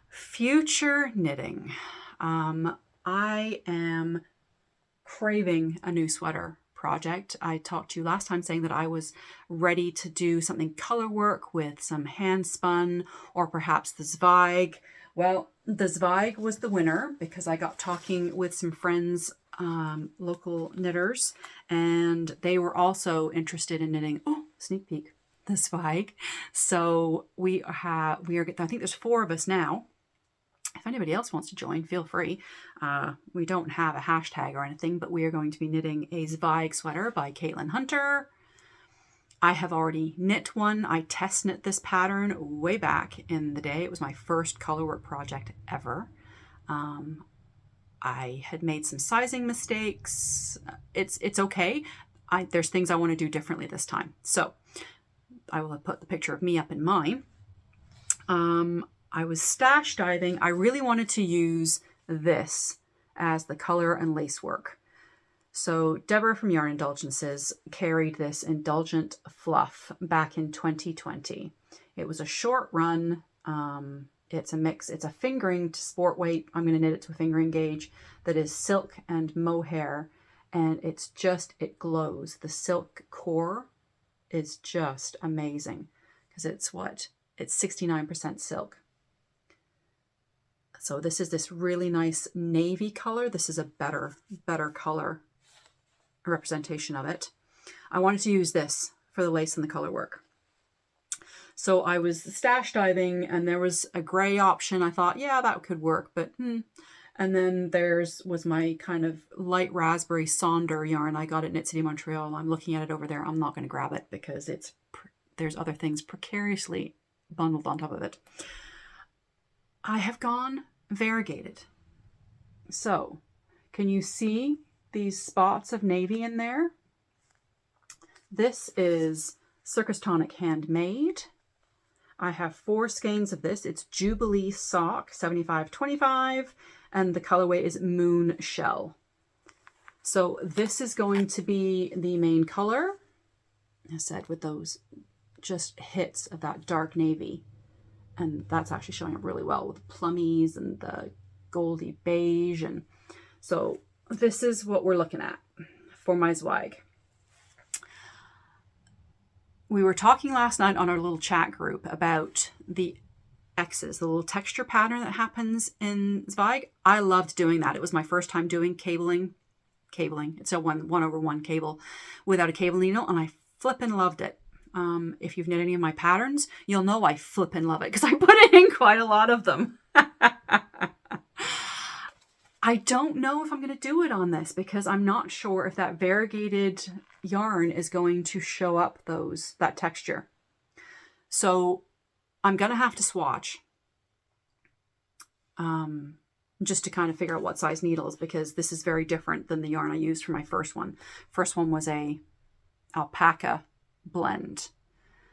Future knitting. I am craving a new sweater project. I talked to you last time saying that I was ready to do something color work with some hand spun or perhaps the Zweig. Well, the Zweig was the winner because I got talking with some friends, local knitters, and they were also interested in knitting. Oh, sneak peek, the Zweig. So I think there's 4 of us now. If anybody else wants to join, feel free. We don't have a hashtag or anything, but we are going to be knitting a Zweig sweater by Caitlin Hunter. I have already knit one. I test knit this pattern way back in the day. It was my first colorwork project ever. I had made some sizing mistakes. It's okay. There's things I want to do differently this time. So I will have put the picture of me up in mine. I was stash diving. I really wanted to use this as the color and lace work. So Deborah from Yarn Indulgences carried this Indulgent Fluff back in 2020. It was a short run. It's a mix. It's a fingering to sport weight. I'm going to knit it to a fingering gauge that is silk and mohair. And it glows. The silk core is just amazing because it's 69% silk. So this is this really nice navy color. This is a better color representation of it. I wanted to use this for the lace and the color work. So I was stash diving and there was a gray option. I thought, yeah, that could work, but And then was my kind of light raspberry Sonder yarn I got at Knit City Montreal. I'm looking at it over there. I'm not going to grab it because there's other things precariously bundled on top of it. I have gone variegated. So can you see these spots of navy in there? This is Circus Tonic handmade. I have 4 skeins of this. It's Jubilee Sock 7525 and the colorway is Moon Shell. So this is going to be the main color. As I said, with those just hits of that dark navy. And that's actually showing up really well with the plummies and the goldy beige. And so this is what we're looking at for my Zweig. We were talking last night on our little chat group about the X's, the little texture pattern that happens in Zweig. I loved doing that. It was my first time doing cabling. It's a 1/1 cable without a cable needle, and I flippin' loved it. If you've knit any of my patterns, you'll know I flippin' love it because I put in quite a lot of them. I don't know if I'm going to do it on this because I'm not sure if that variegated yarn is going to show up that texture. So I'm going to have to swatch just to kind of figure out what size needles, because this is very different than the yarn I used for my first one. First one was a alpaca blend.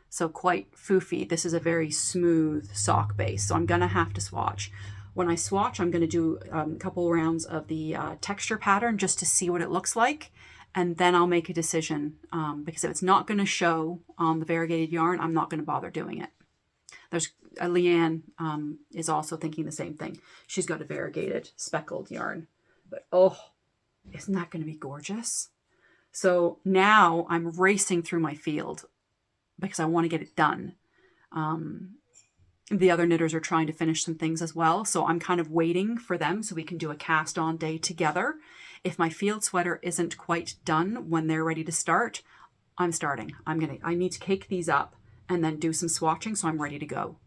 So quite foofy. This is a very smooth sock base. So I'm going to have to swatch. When I swatch, I'm going to do a couple rounds of the texture pattern just to see what it looks like. And then I'll make a decision because if it's not going to show on the variegated yarn, I'm not going to bother doing it. There's Leanne is also thinking the same thing. She's got a variegated speckled yarn. But oh, isn't that going to be gorgeous? So now I'm racing through my field because I want to get it done. The other knitters are trying to finish some things as well. So I'm kind of waiting for them so we can do a cast on day together. If my field sweater isn't quite done when they're ready to start, I'm starting. I need to cake these up and then do some swatching so I'm ready to go.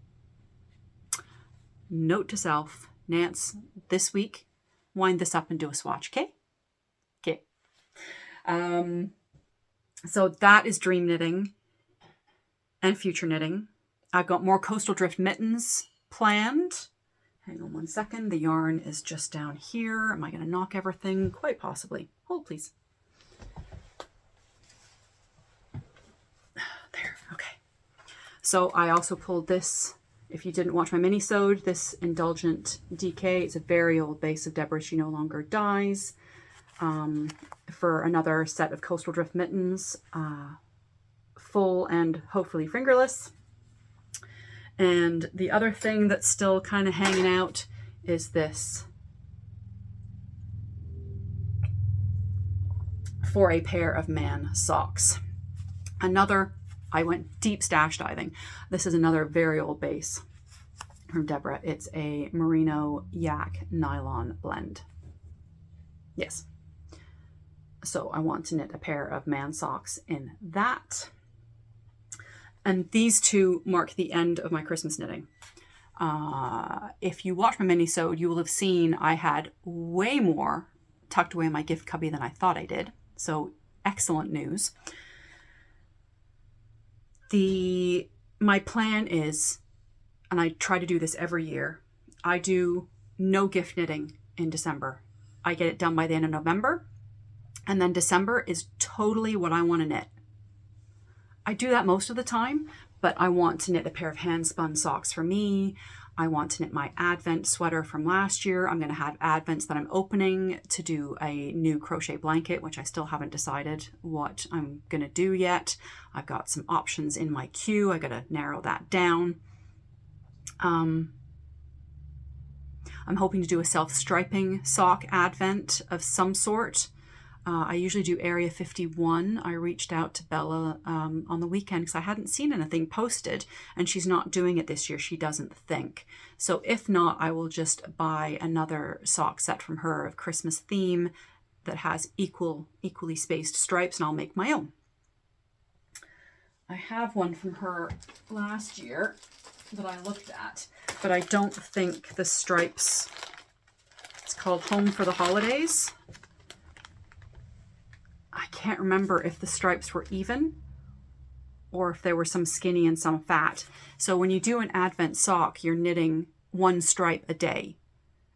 Note to self, Nance, this week, wind this up and do a swatch, okay? Okay. So that is dream knitting and future knitting. I've got more coastal drift mittens planned. Hang on one second. The yarn is just down here. Am I going to knock everything? Quite possibly. Hold, please. There. Okay. So I also pulled this. If you didn't watch my mini-sode, this Indulgent DK. It's a very old base of Deborah. She no longer dies. For another set of coastal drift mittens. Full and hopefully fingerless. And the other thing that's still kind of hanging out is this for a pair of man socks. I went deep stash diving. This is another very old base from Deborah. It's a merino yak nylon blend. Yes. So I want to knit a pair of man socks in that. And these two mark the end of my Christmas knitting. If you watch my mini-sode, you will have seen I had way more tucked away in my gift cubby than I thought I did. So excellent news. My plan is, and I try to do this every year, I do no gift knitting in December. I get it done by the end of November, and then December is totally what I want to knit. I do that most of the time, but I want to knit a pair of hand-spun socks for me. I want to knit my Advent sweater from last year. I'm going to have Advents that I'm opening to do a new crochet blanket, which I still haven't decided what I'm going to do yet. I've got some options in my queue. I got to narrow that down. I'm hoping to do a self-striping sock Advent of some sort. I usually do Area 51. I reached out to Bella on the weekend because I hadn't seen anything posted, and she's not doing it this year, she doesn't think. So if not, I will just buy another sock set from her of Christmas theme that has equally spaced stripes, and I'll make my own. I have one from her last year that I looked at, but I don't think the stripes, it's called Home for the Holidays. I can't remember if the stripes were even or if there were some skinny and some fat. So when you do an Advent sock, you're knitting one stripe a day.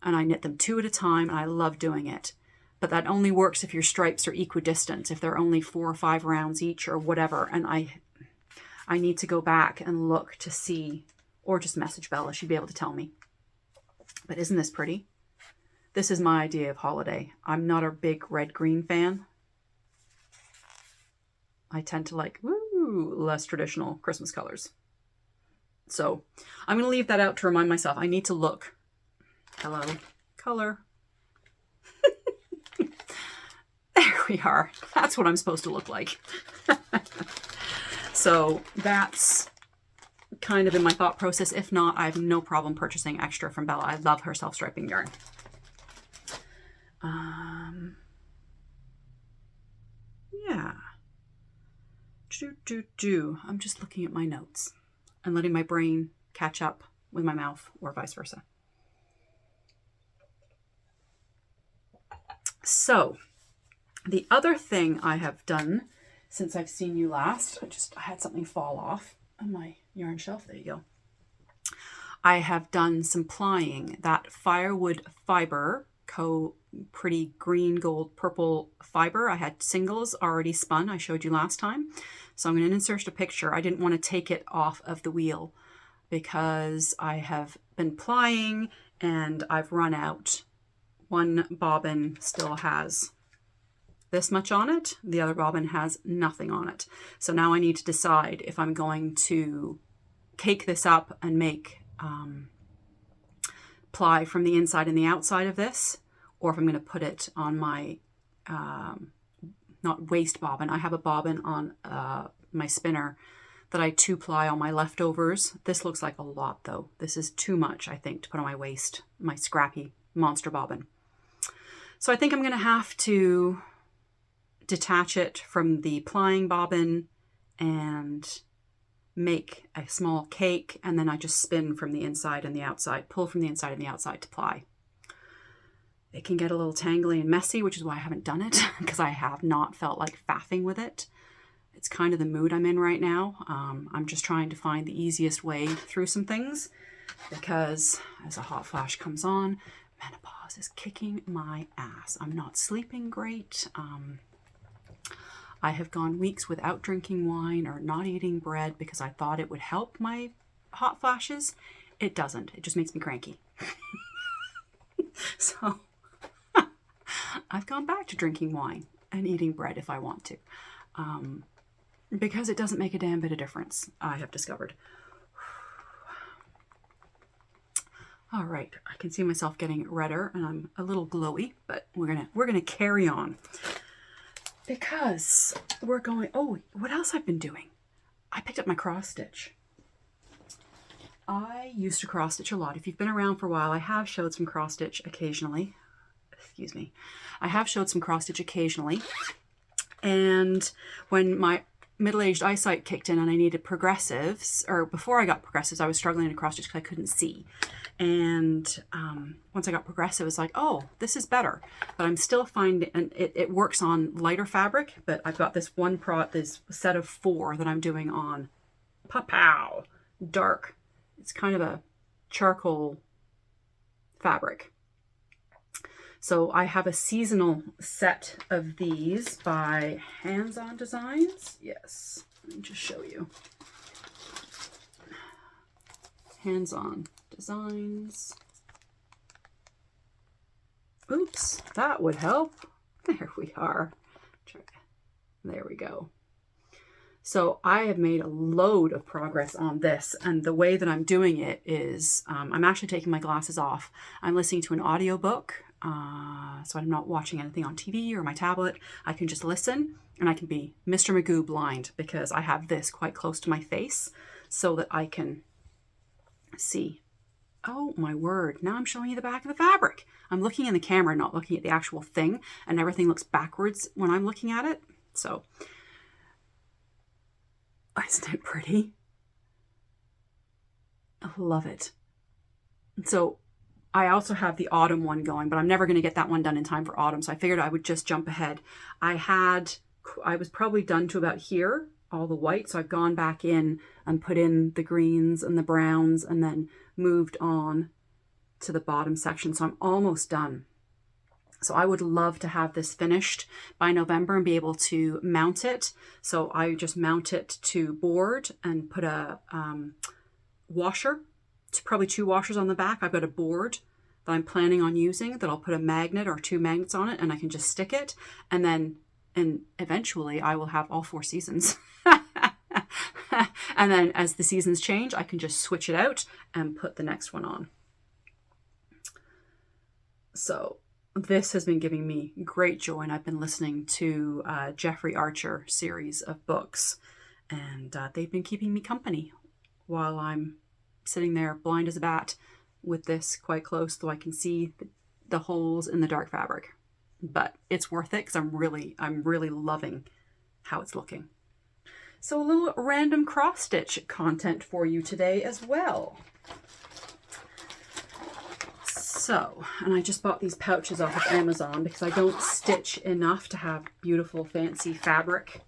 And I knit them 2 at a time, and I love doing it. But that only works if your stripes are equidistant, if they're only 4 or 5 rounds each or whatever. And I need to go back and look to see, or just message Bella. She'd be able to tell me. But isn't this pretty? This is my idea of holiday. I'm not a big red-green fan. I tend to like, less traditional Christmas colors. So I'm going to leave that out to remind myself. I need to look. Hello, color. There we are. That's what I'm supposed to look like. So that's kind of in my thought process. If not, I have no problem purchasing extra from Bella. I love her self-striping yarn. Yeah. I'm just looking at my notes and letting my brain catch up with my mouth, or vice versa. So the other thing I have done since I've seen you last, I had something fall off on my yarn shelf. There you go. I have done some plying. That firewood fiber, pretty green, gold, purple fiber. I had singles already spun. I showed you last time. So I'm going to insert a picture. I didn't want to take it off of the wheel because I have been plying and I've run out. One bobbin still has this much on it. The other bobbin has nothing on it. So now I need to decide if I'm going to cake this up and make ply from the inside and the outside of this, or if I'm going to put it on my not waste bobbin. I have a bobbin on my spinner that I 2-ply on my leftovers. This looks like a lot though. This is too much, I think, to put on my waist, my scrappy monster bobbin. So I think I'm going to have to detach it from the plying bobbin and make a small cake, and then I just spin from the inside and the outside, pull from the inside and the outside to ply. It can get a little tangly and messy, which is why I haven't done it, because I have not felt like faffing with it. It's kind of the mood I'm in right now. I'm just trying to find the easiest way through some things, because as a hot flash comes on, menopause is kicking my ass. I'm not sleeping great. I have gone weeks without drinking wine or not eating bread because I thought it would help my hot flashes. It doesn't. It just makes me cranky. So I've gone back to drinking wine and eating bread if I want to, because it doesn't make a damn bit of difference, I have discovered. All right, I can see myself getting redder and I'm a little glowy, but we're gonna carry on because we're going. Oh, what else I've been doing? I picked up my cross stitch. I used to cross stitch a lot. If you've been around for a while, I have showed some cross stitch occasionally. Excuse me. I have showed some cross stitch occasionally. And when my middle-aged eyesight kicked in and I needed progressives, or before I got progressives, I was struggling to cross stitch because I couldn't see. And once I got progressive, it's like, oh, this is better. But I'm still finding, and it works on lighter fabric, but I've got this this set of 4 that I'm doing on Pow dark. It's kind of a charcoal fabric. So I have a seasonal set of these by Hands On Designs. Yes, let me just show you. Hands On Designs. Oops, that would help. There we are. There we go. So I have made a load of progress on this, and the way that I'm doing it is I'm actually taking my glasses off. I'm listening to an audiobook, so I'm not watching anything on TV or my tablet. I can just listen, and I can be Mr. Magoo blind because I have this quite close to my face so that I can see. Oh my word, now I'm showing you the back of the fabric. I'm looking in the camera, not looking at the actual thing, and everything looks backwards when I'm looking at it. So, isn't it pretty? I love it. So I also have the autumn one going, but I'm never going to get that one done in time for autumn. So I figured I would just jump ahead. I was probably done to about here, all the white. So I've gone back in and put in the greens and the browns and then moved on to the bottom section. So I'm almost done. So I would love to have this finished by November and be able to mount it. So I just mount it to board and put a washer, probably 2 washers on the back. I've got a board that I'm planning on using that I'll put a magnet or 2 magnets on it, and I can just stick it. And eventually I will have all 4 seasons. And then as the seasons change, I can just switch it out and put the next one on. So this has been giving me great joy, and I've been listening to Jeffrey Archer series of books, and they've been keeping me company while I'm sitting there blind as a bat with this quite close, though I can see the holes in the dark fabric. But it's worth it because I'm really loving how it's looking. So a little random cross stitch content for you today as well. So, and I just bought these pouches off of Amazon because I don't stitch enough to have beautiful fancy fabric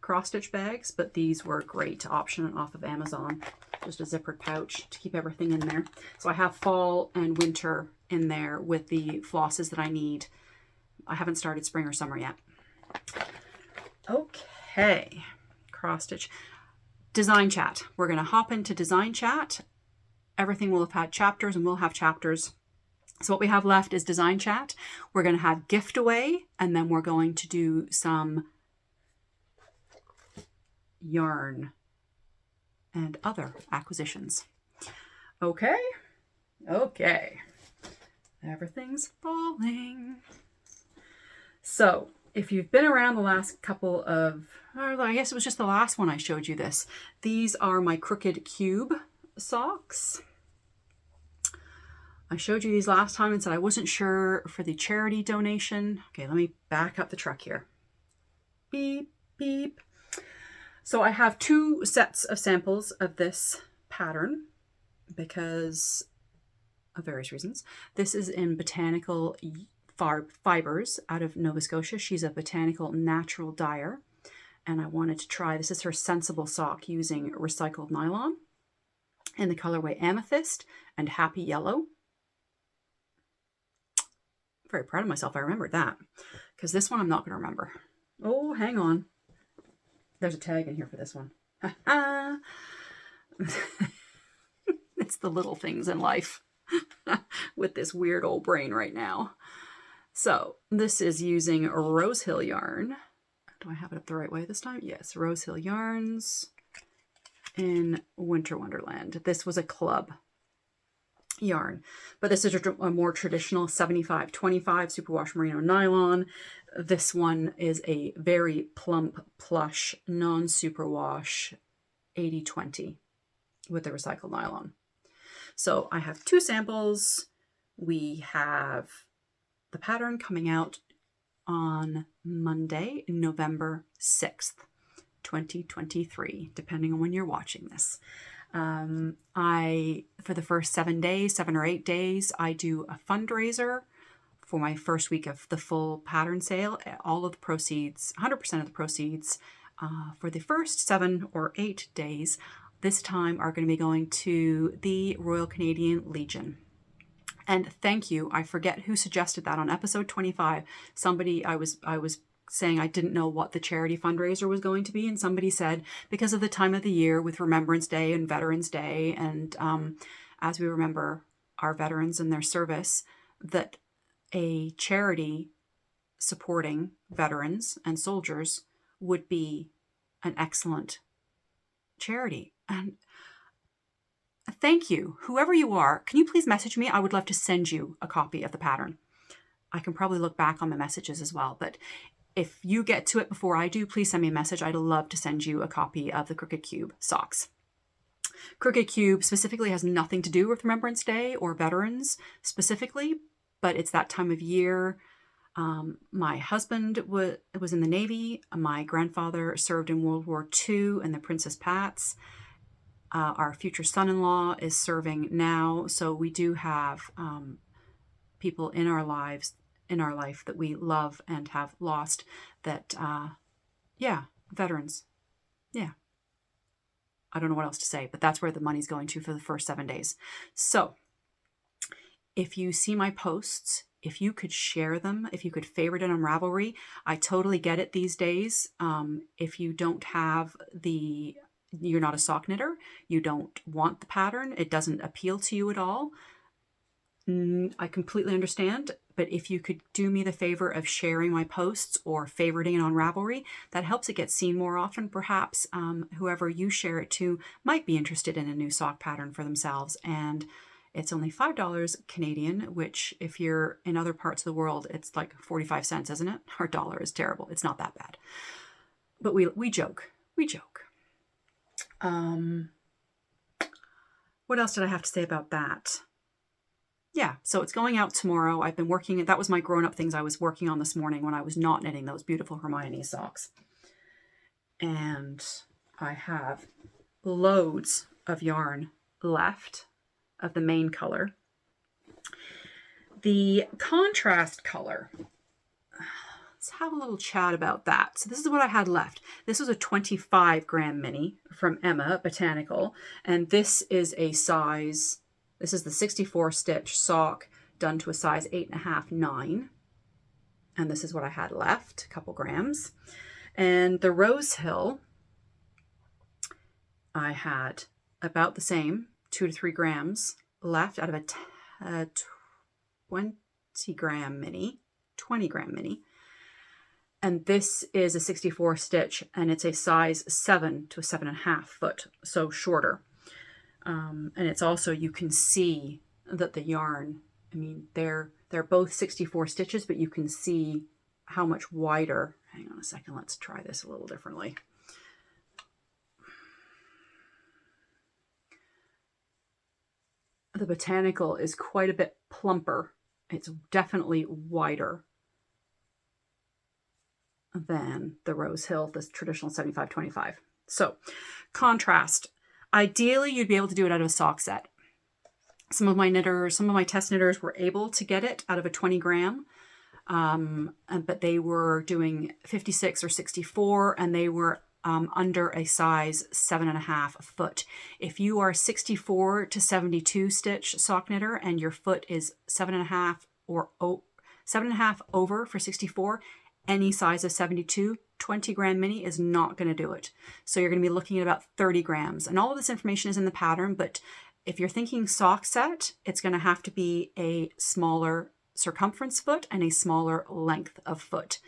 cross stitch bags, but these were a great option off of Amazon. Just a zippered pouch to keep everything in there. So I have fall and winter in there with the flosses that I need. I haven't started spring or summer yet. Okay, cross stitch. Design chat. We're going to hop into design chat. Everything will have had chapters and we'll have chapters. So what we have left is design chat. We're going to have Giftaway, and then we're going to do some yarn and other acquisitions. Okay. Everything's falling. So if you've been around the last couple of, or I guess it was just the last one I showed you this. These are my Crooked Cube socks. I showed you these last time and said I wasn't sure for the charity donation. Okay, let me back up the truck here. Beep, beep. So I have 2 sets of samples of this pattern because of various reasons. This is in Botanical Fibers out of Nova Scotia. She's a botanical natural dyer. And I wanted to try, this is her sensible sock using recycled nylon in the colorway Amethyst and Happy Yellow. Very proud of myself. I remembered that because this one I'm not going to remember. Oh, hang on. There's a tag in here for this one. It's the little things in life with this weird old brain right now. So this is using Rose Hill yarn. Do I have it up the right way this time? Yes, Rose Hill yarns in Winter Wonderland. This was a club yarn, but this is a more traditional 75-25 superwash merino nylon. This one is a very plump plush non-superwash 80-20 with the recycled nylon. So I have 2 samples. We have the pattern coming out on Monday, November 6th, 2023, depending on when you're watching this. For the first 7 or 8 days, I do a fundraiser for my first week of the full pattern sale. All of the proceeds, 100% of the proceeds for the first 7 or 8 days this time are going to be going to the Royal Canadian Legion. And thank you. I forget who suggested that on episode 25. Somebody, I was saying I didn't know what the charity fundraiser was going to be, and somebody said because of the time of the year with Remembrance Day and Veterans Day, and as we remember our veterans and their service, that a charity supporting veterans and soldiers would be an excellent charity. And thank you. Whoever you are, can you please message me? I would love to send you a copy of the pattern. I can probably look back on my messages as well, but if you get to it before I do, please send me a message. I'd love to send you a copy of the Crooked Cube socks. Crooked Cube specifically has nothing to do with Remembrance Day or veterans specifically, but it's that time of year. My husband was in the Navy. My grandfather served in World War II in the Princess Pats. Our future son-in-law is serving now. So we do have people in our life that we love and have lost that, veterans. Yeah. I don't know what else to say, but that's where the money's going to for the first 7 days. So if you see my posts, if you could share them, if you could favorite it on Ravelry, I totally get it these days. If you don't have you're not a sock knitter, you don't want the pattern, it doesn't appeal to you at all, I completely understand. But if you could do me the favor of sharing my posts or favoriting it on Ravelry, that helps it get seen more often. Perhaps whoever you share it to might be interested in a new sock pattern for themselves. And it's only $5 Canadian, which if you're in other parts of the world, it's like 45 cents, isn't it? Our dollar is terrible. It's not that bad. But we joke. We joke. What else did I have to say about that? Yeah, so it's going out tomorrow. I've been working, that was my grown-up things I was working on this morning when I was not knitting those beautiful Hermione socks. And I have loads of yarn left of the main color. The contrast color, let's have a little chat about that. So this is what I had left. This was a 25 gram mini from Emma Botanical, and this is a size, this is the 64 stitch sock done to a size 8.5, 9. And this is what I had left, a couple grams. And the Rose Hill, I had about the same, 2 to 3 grams left out of a 20 gram mini. And this is a 64 stitch, and it's a size 7 to a 7.5 foot, so shorter. And it's also, you can see that the yarn, I mean, they're both 64 stitches, but you can see how much wider. Hang on a second, let's try this a little differently. The Botanical is quite a bit plumper. It's definitely wider than the Rose Hill, this traditional 75-25. So, contrast. Ideally, you'd be able to do it out of a sock set. Some of my test knitters were able to get it out of a 20 gram, but they were doing 56 or 64, and they were under a size 7.5 foot. If you are 64 to 72 stitch sock knitter and your foot is 7.5 or 7.5 over for 64, any size of 72, 20 gram mini is not going to do it. So you're going to be looking at about 30 grams. And all of this information is in the pattern, but if you're thinking sock set, it's going to have to be a smaller circumference foot and a smaller length of foot.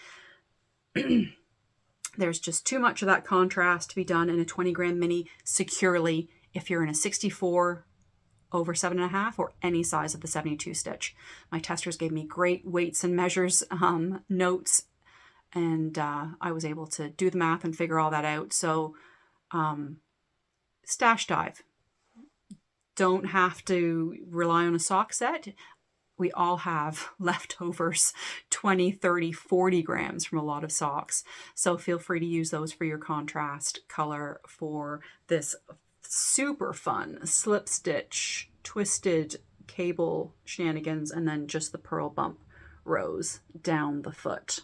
There's just too much of that contrast to be done in a 20 gram mini securely if you're in a 64 over 7.5 or any size of the 72 stitch. My testers gave me great weights and measures notes, and I was able to do the math and figure all that out. So stash dive. Don't have to rely on a sock set. we all have leftovers, 20, 30, 40 grams from a lot of socks. So feel free to use those for your contrast color for this super fun slip stitch, twisted cable shenanigans, and then just the purl bump rows down the foot.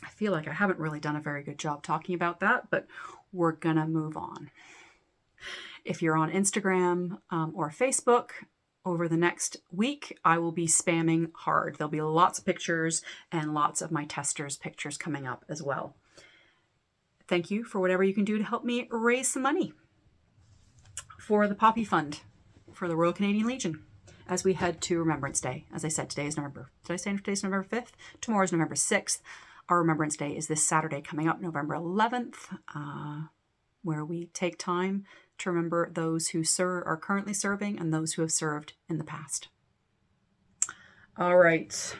I feel like I haven't really done a very good job talking about that, but we're gonna move on. If you're on Instagram or Facebook, over the next week, I will be spamming hard. There'll be lots of pictures and lots of my testers' pictures coming up as well. Thank you for whatever you can do to help me raise some money for the Poppy Fund for the Royal Canadian Legion as we head to Remembrance Day. As I said, today is November. Did I say today's November 5th? Tomorrow is November 6th. Our Remembrance Day is this Saturday coming up, November 11th, where we take time to remember those who are currently serving and those who have served in the past. All right.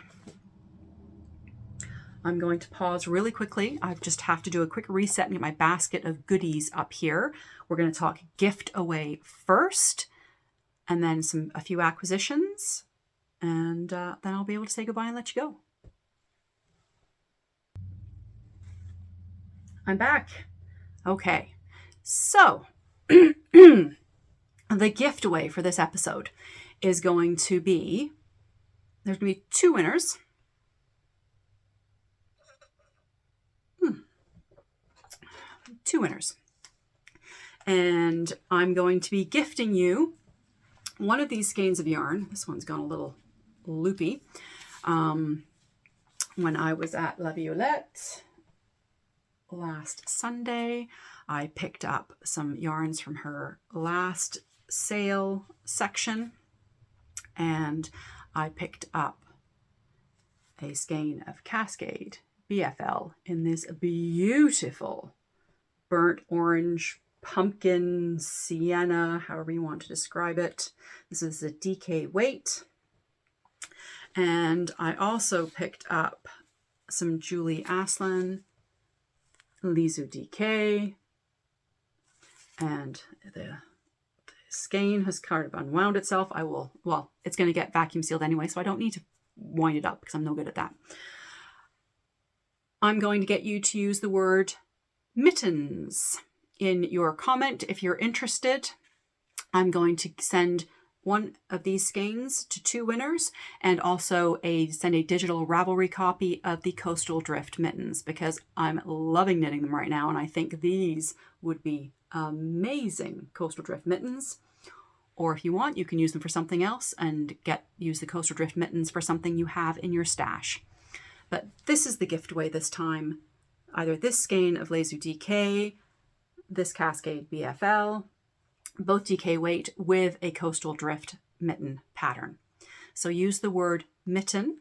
I'm going to pause really quickly. I just have to do a quick reset and get my basket of goodies up here. We're going to talk Giftaway first, and then a few acquisitions, and then I'll be able to say goodbye and let you go. I'm back. Okay, so the giftaway for this episode is going to be, there's going to be 2 winners. 2 winners. And I'm going to be gifting you one of these skeins of yarn. This one's gone a little loopy. When I was at LaViolette last Sunday, I picked up some yarns from her last sale section, and I picked up a skein of Cascade BFL in this beautiful burnt orange, pumpkin, sienna, however you want to describe it. This is a DK weight. And I also picked up some Julie Aslan, Lizu DK, and the skein has kind of unwound itself. It's going to get vacuum sealed anyway, so I don't need to wind it up because I'm no good at that. I'm going to get you to use the word mittens in your comment if you're interested. I'm going to send one of these skeins to 2 winners, and also send a digital Ravelry copy of the Coastal Drift mittens, because I'm loving knitting them right now, and I think these would be amazing Coastal Drift mittens. Or if you want, you can use them for something else and use the Coastal Drift mittens for something you have in your stash. But this is the giftaway this time. Either this skein of Lizu DK, this Cascade BFL, both DK weight with a Coastal Drift mitten pattern. So use the word mitten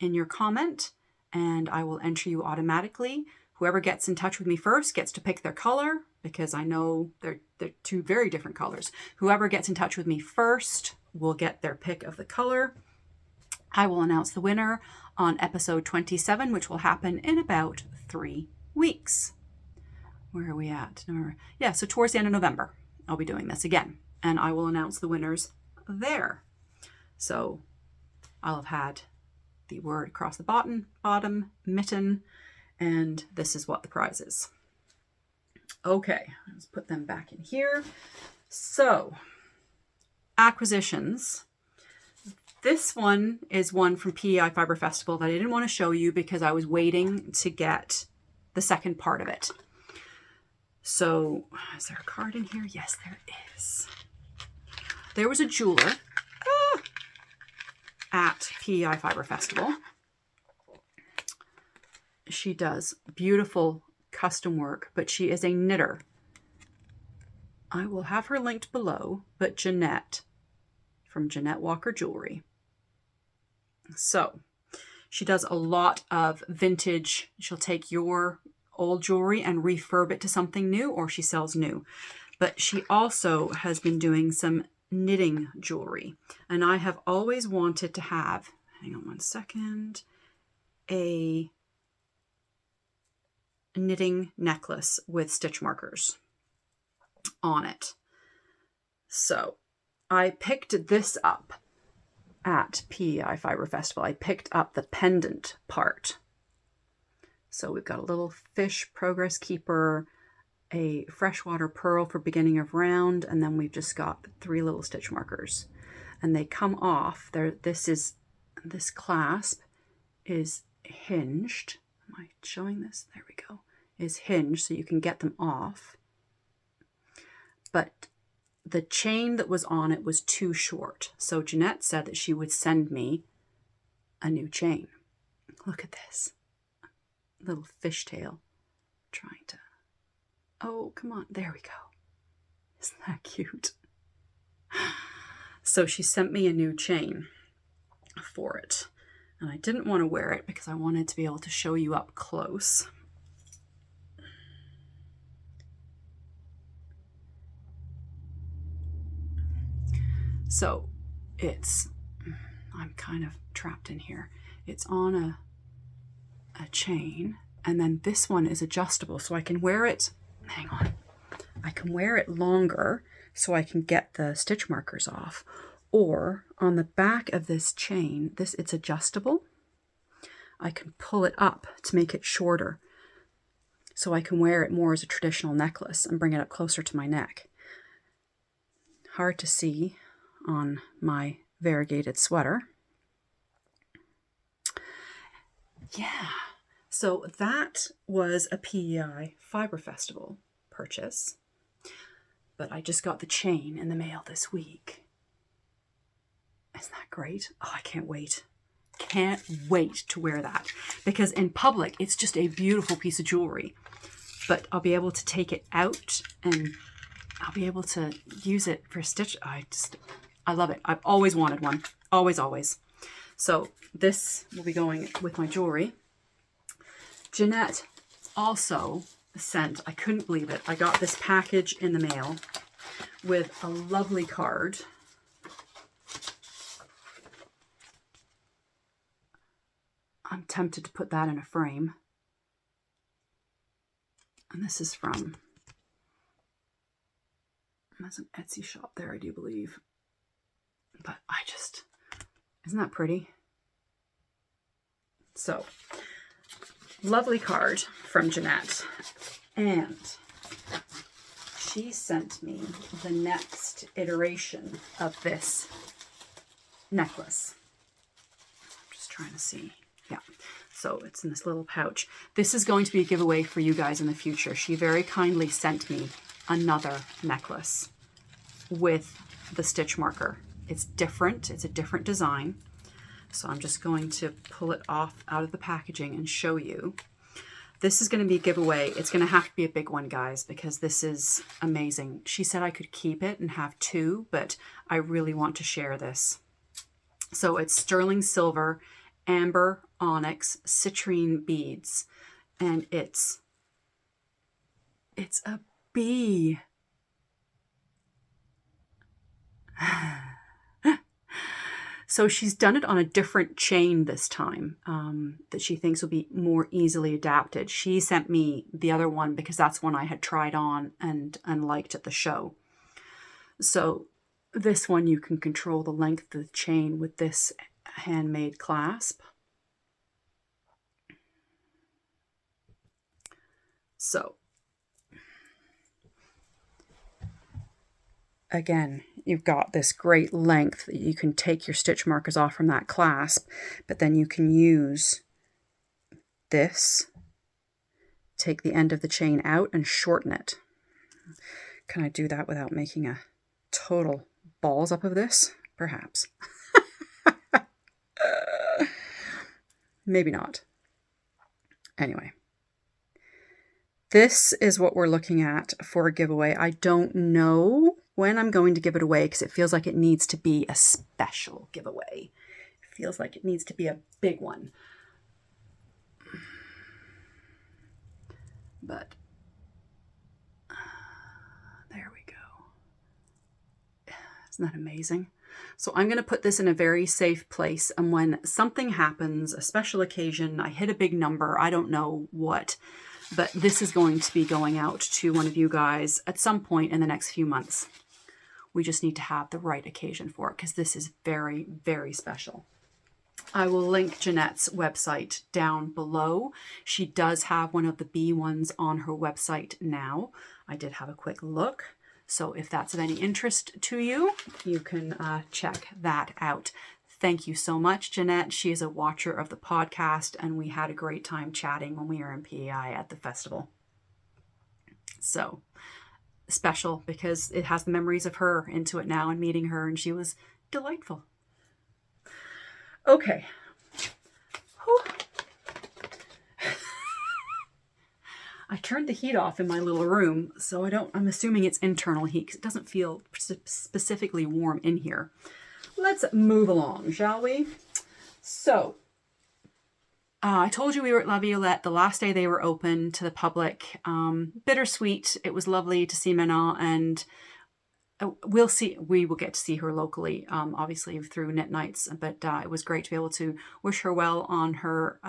in your comment, and I will enter you automatically. Whoever gets in touch with me first gets to pick their color, because I know they're 2 very different colors. Whoever gets in touch with me first will get their pick of the color. I will announce the winner on episode 27, which will happen in about 3 weeks. Where are we at? Yeah, so towards the end of November, I'll be doing this again, and I will announce the winners there. So I'll have had the word across the bottom, mitten, and this is what the prize is. Okay, let's put them back in here. So, acquisitions. This one is one from PEI Fiber Festival that I didn't want to show you because I was waiting to get the second part of it. So, is there a card in here? Yes, there is. There was a jeweler at PEI Fiber Festival. She does beautiful custom work, but she is a knitter. I will have her linked below, but Jeanette from Jeanette Walker Jewelry. So she does a lot of vintage. She'll take your old jewelry and refurb it to something new, or she sells new. But she also has been doing some knitting jewelry. And I have always wanted to have, hang on one second, a knitting necklace with stitch markers on it. So I picked this up at PEI Fiber Festival, I picked up the pendant part. So we've got a little fish progress keeper, a freshwater pearl for beginning of round, and then we've just got 3 little stitch markers. And they come off. This clasp is hinged. Am I showing this? There we go. Is hinged so you can get them off. But the chain that was on it was too short. So Jeanette said that she would send me a new chain. Look at this. Little fishtail trying to... Oh, come on. There we go. Isn't that cute? So she sent me a new chain for it. And I didn't want to wear it because I wanted to be able to show you up close. So I'm kind of trapped in here. It's on a chain, and then this one is adjustable, so I can wear it, hang on, I can wear it longer so I can get the stitch markers off. Or on the back of this chain, it's adjustable. I can pull it up to make it shorter so I can wear it more as a traditional necklace and bring it up closer to my neck. Hard to see on my variegated sweater. Yeah, so that was a PEI Fiber Festival purchase, but I just got the chain in the mail this week. Isn't that great? Oh, I can't wait. Can't wait to wear that, because in public it's just a beautiful piece of jewelry, but I'll be able to take it out and I'll be able to use it for stitch. I love it. I've always wanted one. Always. So this will be going with my jewelry. Jeanette also sent, I couldn't believe it, I got this package in the mail with a lovely card. I'm tempted to put that in a frame. And this is from, there's an Etsy shop there, I do believe. But isn't that pretty? So, lovely card from Jeanette. And she sent me the next iteration of this necklace. I'm just trying to see. Yeah. So it's in this little pouch. This is going to be a giveaway for you guys in the future. She very kindly sent me another necklace with the stitch marker. It's different. It's a different design. So I'm just going to pull it off out of the packaging and show you. This is going to be a giveaway. It's going to have to be a big one, guys, because this is amazing. She said I could keep it and have 2, but I really want to share this. So it's sterling silver, amber, onyx, citrine beads, and it's a bee. So she's done it on a different chain this time that she thinks will be more easily adapted. She sent me the other one because that's one I had tried on and liked at the show. So this one you can control the length of the chain with this handmade clasp. So again, you've got this great length that you can take your stitch markers off from that clasp, but then you can use this, take the end of the chain out and shorten it. Can I do that without making a total balls up of this? Perhaps. Maybe not. Anyway. This is what we're looking at for a giveaway. I don't know when I'm going to give it away because it feels like it needs to be a special giveaway. It feels like it needs to be a big one. But there we go. Isn't that amazing? So I'm going to put this in a very safe place. And when something happens, a special occasion, I hit a big number, I don't know what, but this is going to be going out to one of you guys at some point in the next few months. We just need to have the right occasion for it, because this is very, very special. I will link Jeanette's website down below. She does have one of the bee ones on her website now. I did have a quick look. So if that's of any interest to you, you can check that out. Thank you so much, Jeanette. She is a watcher of the podcast, and we had a great time chatting when we were in PEI at the festival. So special, because it has the memories of her into it now and meeting her, and she was delightful. Okay. Whew. I turned the heat off in my little room, so I'm assuming it's internal heat, because it doesn't feel specifically warm in here. Let's move along, shall we? So, I told you we were at LaViolette the last day they were open to the public. Bittersweet. It was lovely to see Manon, and we will get to see her locally, obviously through Knit Nights, but it was great to be able to wish her well on her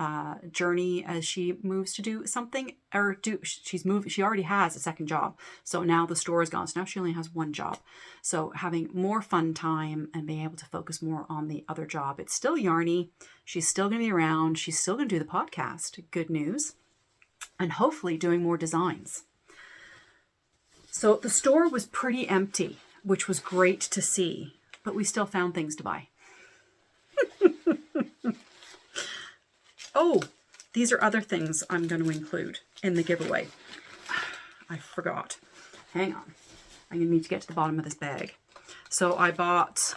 journey as she moves to do something, she already has a second job. So now the store is gone. So now she only has one job. So having more fun time and being able to focus more on the other job. It's still yarny. She's still going to be around. She's still going to do the podcast. Good news. And hopefully doing more designs. So the store was pretty empty, which was great to see, but we still found things to buy. Oh, these are other things I'm going to include in the giveaway. I forgot. Hang on. I'm going to need to get to the bottom of this bag. So I bought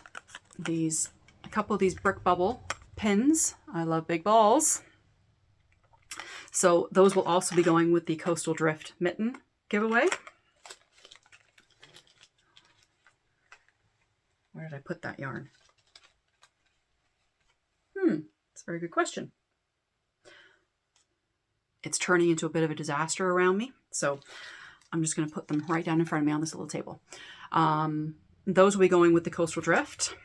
a couple of these brick bubble pins. I love big balls. So those will also be going with the Coastal Drift mitten giveaway. Where did I put that yarn? It's a very good question. It's turning into a bit of a disaster around me, so I'm just going to put them right down in front of me on this little table. Those will be going with the Coastal Drift.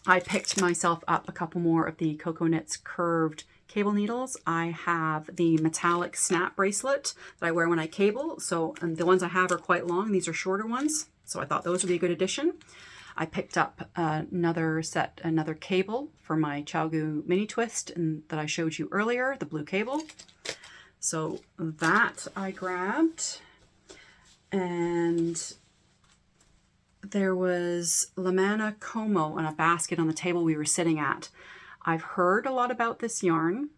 I picked myself up a couple more of the Coco Knits curved cable needles. I have the metallic snap bracelet that I wear when I cable. So the ones I have are quite long. These are shorter ones. So I thought those would be a good addition. I picked up another cable for my Chalgu mini twist that I showed you earlier, the blue cable. So that I grabbed. And there was Lamana Como in a basket on the table we were sitting at. I've heard a lot about this yarn.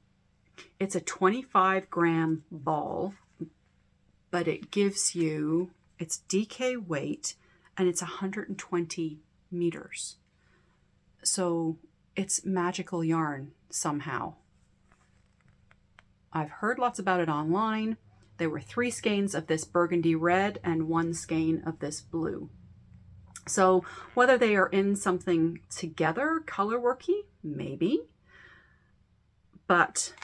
It's a 25-gram ball, but it gives you, it's DK weight, and it's 120 meters. So it's magical yarn somehow. I've heard lots about it online. There were 3 skeins of this burgundy red and 1 skein of this blue. So whether they are in something together, colorworky, maybe. But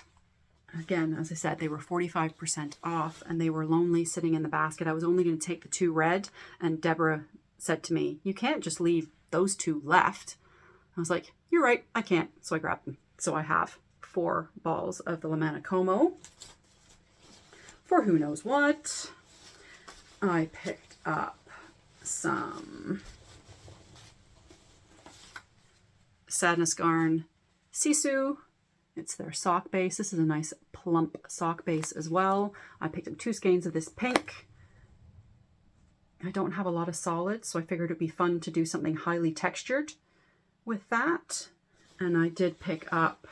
again, as I said, they were 45% off and they were lonely sitting in the basket. I was only going to take the 2 red, and Deborah said to me, "You can't just leave those 2 left." I was like, "You're right, I can't." So I grabbed them. So I have 4 balls of the Lamana Como for who knows what. I picked up some Sadness Garn Sisu. It's their sock base. This is a nice plump sock base as well. I picked up 2 skeins of this pink. I don't have a lot of solids, so I figured it'd be fun to do something highly textured with that. And I did pick up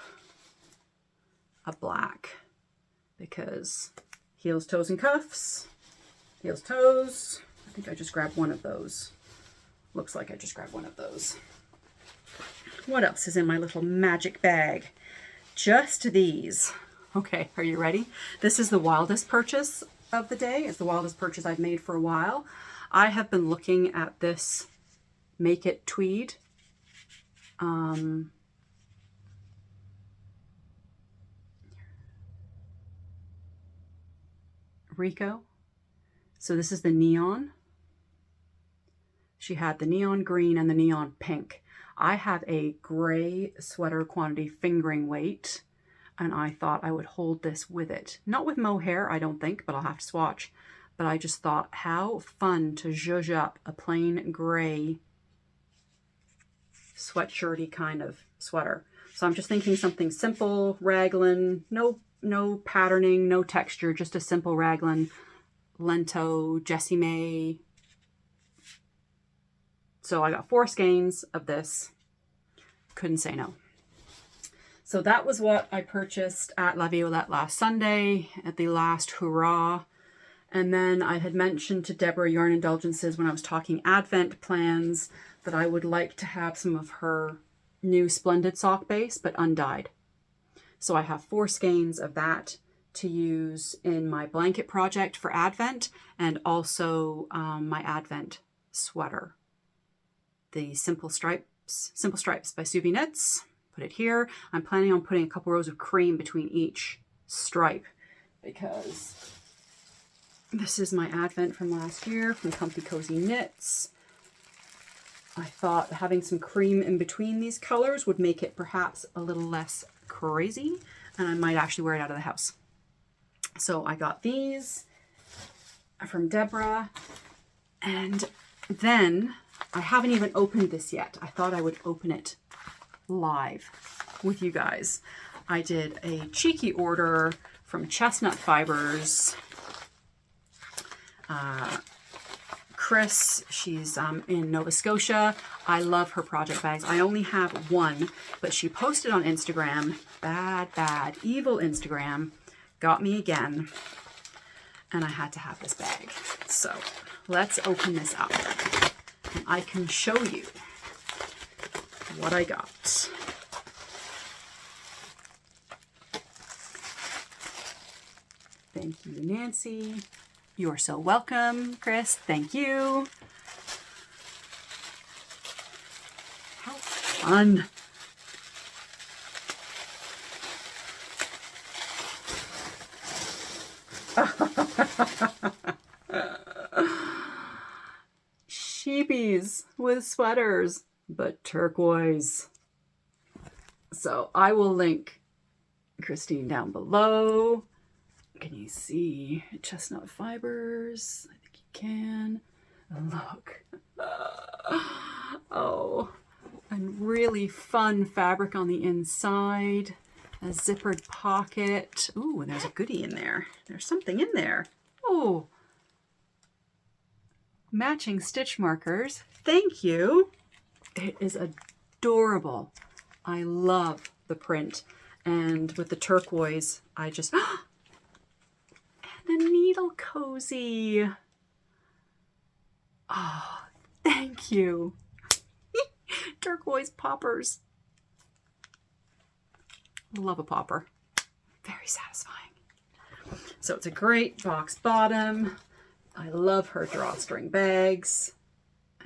a black because heels, toes, and cuffs. Heels, toes. I think I just grabbed one of those. Looks like I just grabbed one of those. What else is in my little magic bag? Just these. Okay, are you ready? This is the wildest purchase of the day. It's the wildest purchase I've made for a while. I have been looking at this Make It Tweed. Rico. So this is the neon. She had the neon green and the neon pink. I have a gray sweater quantity fingering weight, and I thought I would hold this with it. Not with mohair, I don't think, but I'll have to swatch. but I just thought how fun to zhuzh up a plain gray sweatshirty kind of sweater. So I'm just thinking something simple, raglan, no patterning, no texture, just a simple raglan, Lento, Jessie May. So I got 4 skeins of this. Couldn't say no. So that was what I purchased at LaViolette last Sunday at the last hurrah. And then I had mentioned to Deborah Yarn Indulgences when I was talking Advent plans that I would like to have some of her new Splendid sock base, but undyed. So I have 4 skeins of that to use in my blanket project for Advent, and also my Advent sweater. The Simple Stripes by Subi Knits. Put it here. I'm planning on putting a couple rows of cream between each stripe because this is my Advent from last year from Comfy Cozy Knits. I thought having some cream in between these colors would make it perhaps a little less crazy, and I might actually wear it out of the house. So I got these from Deborah, and then I haven't even opened this yet. I thought I would open it live with you guys. I did a cheeky order from Chestnut Fibers. Chris, she's in Nova Scotia. I love her project bags. I only have one, but she posted on Instagram. Bad, evil Instagram. Got me again. And I had to have this bag. So let's open this up. And I can show you what I got. Thank you, Nancy. You're so welcome, Chris. Thank you. How fun. Sheepies with sweaters, but turquoise. So I will link Christine down below. Can you see Chestnut Fibers? I think you can. Look. Oh, and really fun fabric on the inside. A zippered pocket. Ooh, and there's a goodie in there. There's something in there. Oh, matching stitch markers. Thank you. It is adorable. I love the print. And with the turquoise, I just... And a needle cozy. Oh, thank you. Turquoise poppers. Love a popper. Very satisfying. So it's a great box bottom. I love her drawstring bags.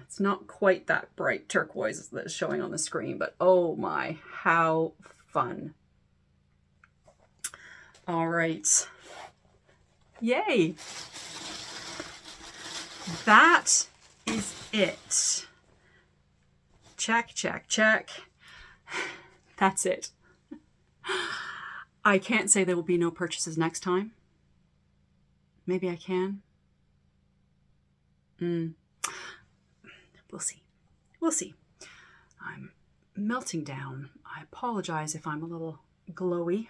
It's not quite that bright turquoise that is showing on the screen, but oh my, how fun. All right. Yay. That is it. Check, check, check. That's it. I can't say there will be no purchases next time. Maybe I can. We'll see. We'll see. I'm melting down. I apologize if I'm a little glowy.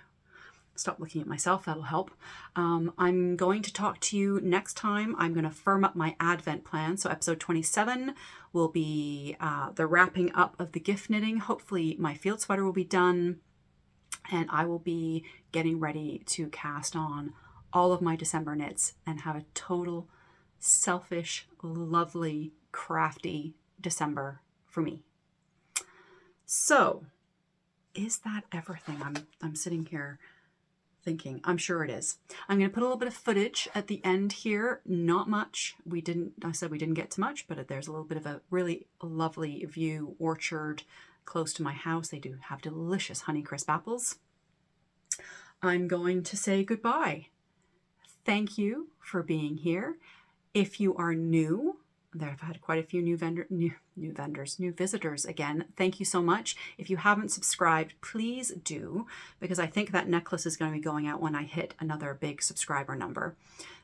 Stop looking at myself, that'll help. I'm going to talk to you next time. I'm going to firm up my Advent plan. So episode 27 will be the wrapping up of the gift knitting. Hopefully my field sweater will be done, and I will be getting ready to cast on all of my December knits and have a total selfish, lovely, crafty December for me. So is that everything? I'm sitting here thinking. I'm sure it is. I'm going to put a little bit of footage at the end here. Not much. I said we didn't get to much, but there's a little bit of a really lovely view orchard close to my house. They do have delicious Honeycrisp apples. I'm going to say goodbye. Thank you for being here. If you are new, There, I've had quite a few new visitors again. Thank you so much. If you haven't subscribed, please do, because I think that necklace is going to be going out when I hit another big subscriber number.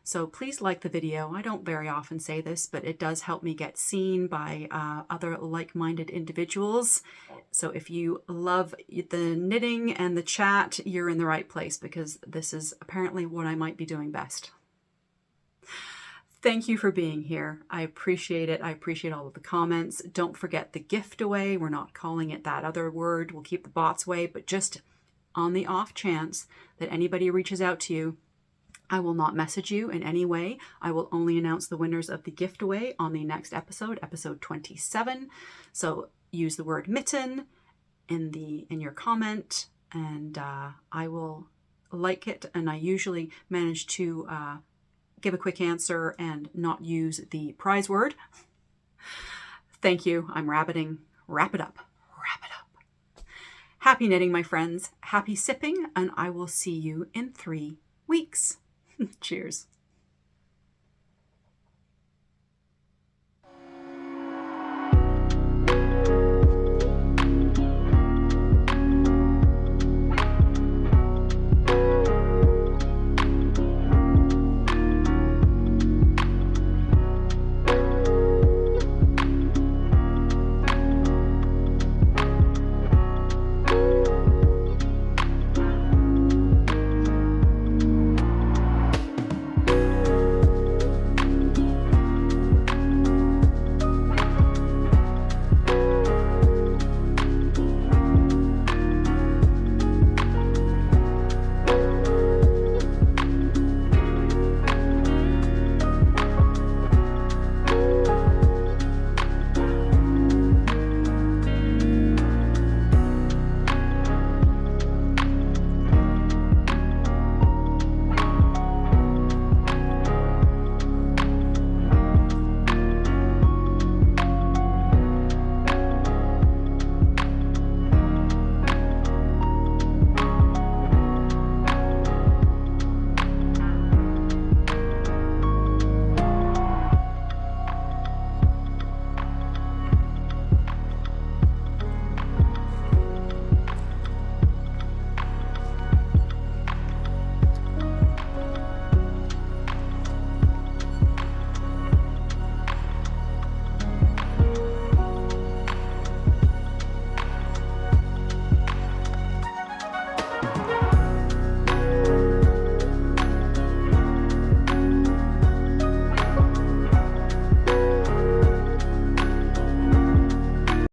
So please like the video. I don't very often say this, but it does help me get seen by other like-minded individuals. So if you love the knitting and the chat, you're in the right place, because this is apparently what I might be doing best. Thank you for being here. I appreciate it. I appreciate all of the comments. Don't forget the giftaway. We're not calling it that other word. We'll keep the bots away, but just on the off chance that anybody reaches out to you, I will not message you in any way. I will only announce the winners of the giftaway on the next episode, episode 27. So use the word mitten in your comment, and I will like it. And I usually manage to give a quick answer and not use the prize word. Thank you. I'm rabbiting. Wrap it up. Wrap it up. Happy knitting, my friends. Happy sipping, and I will see you in 3 weeks. Cheers.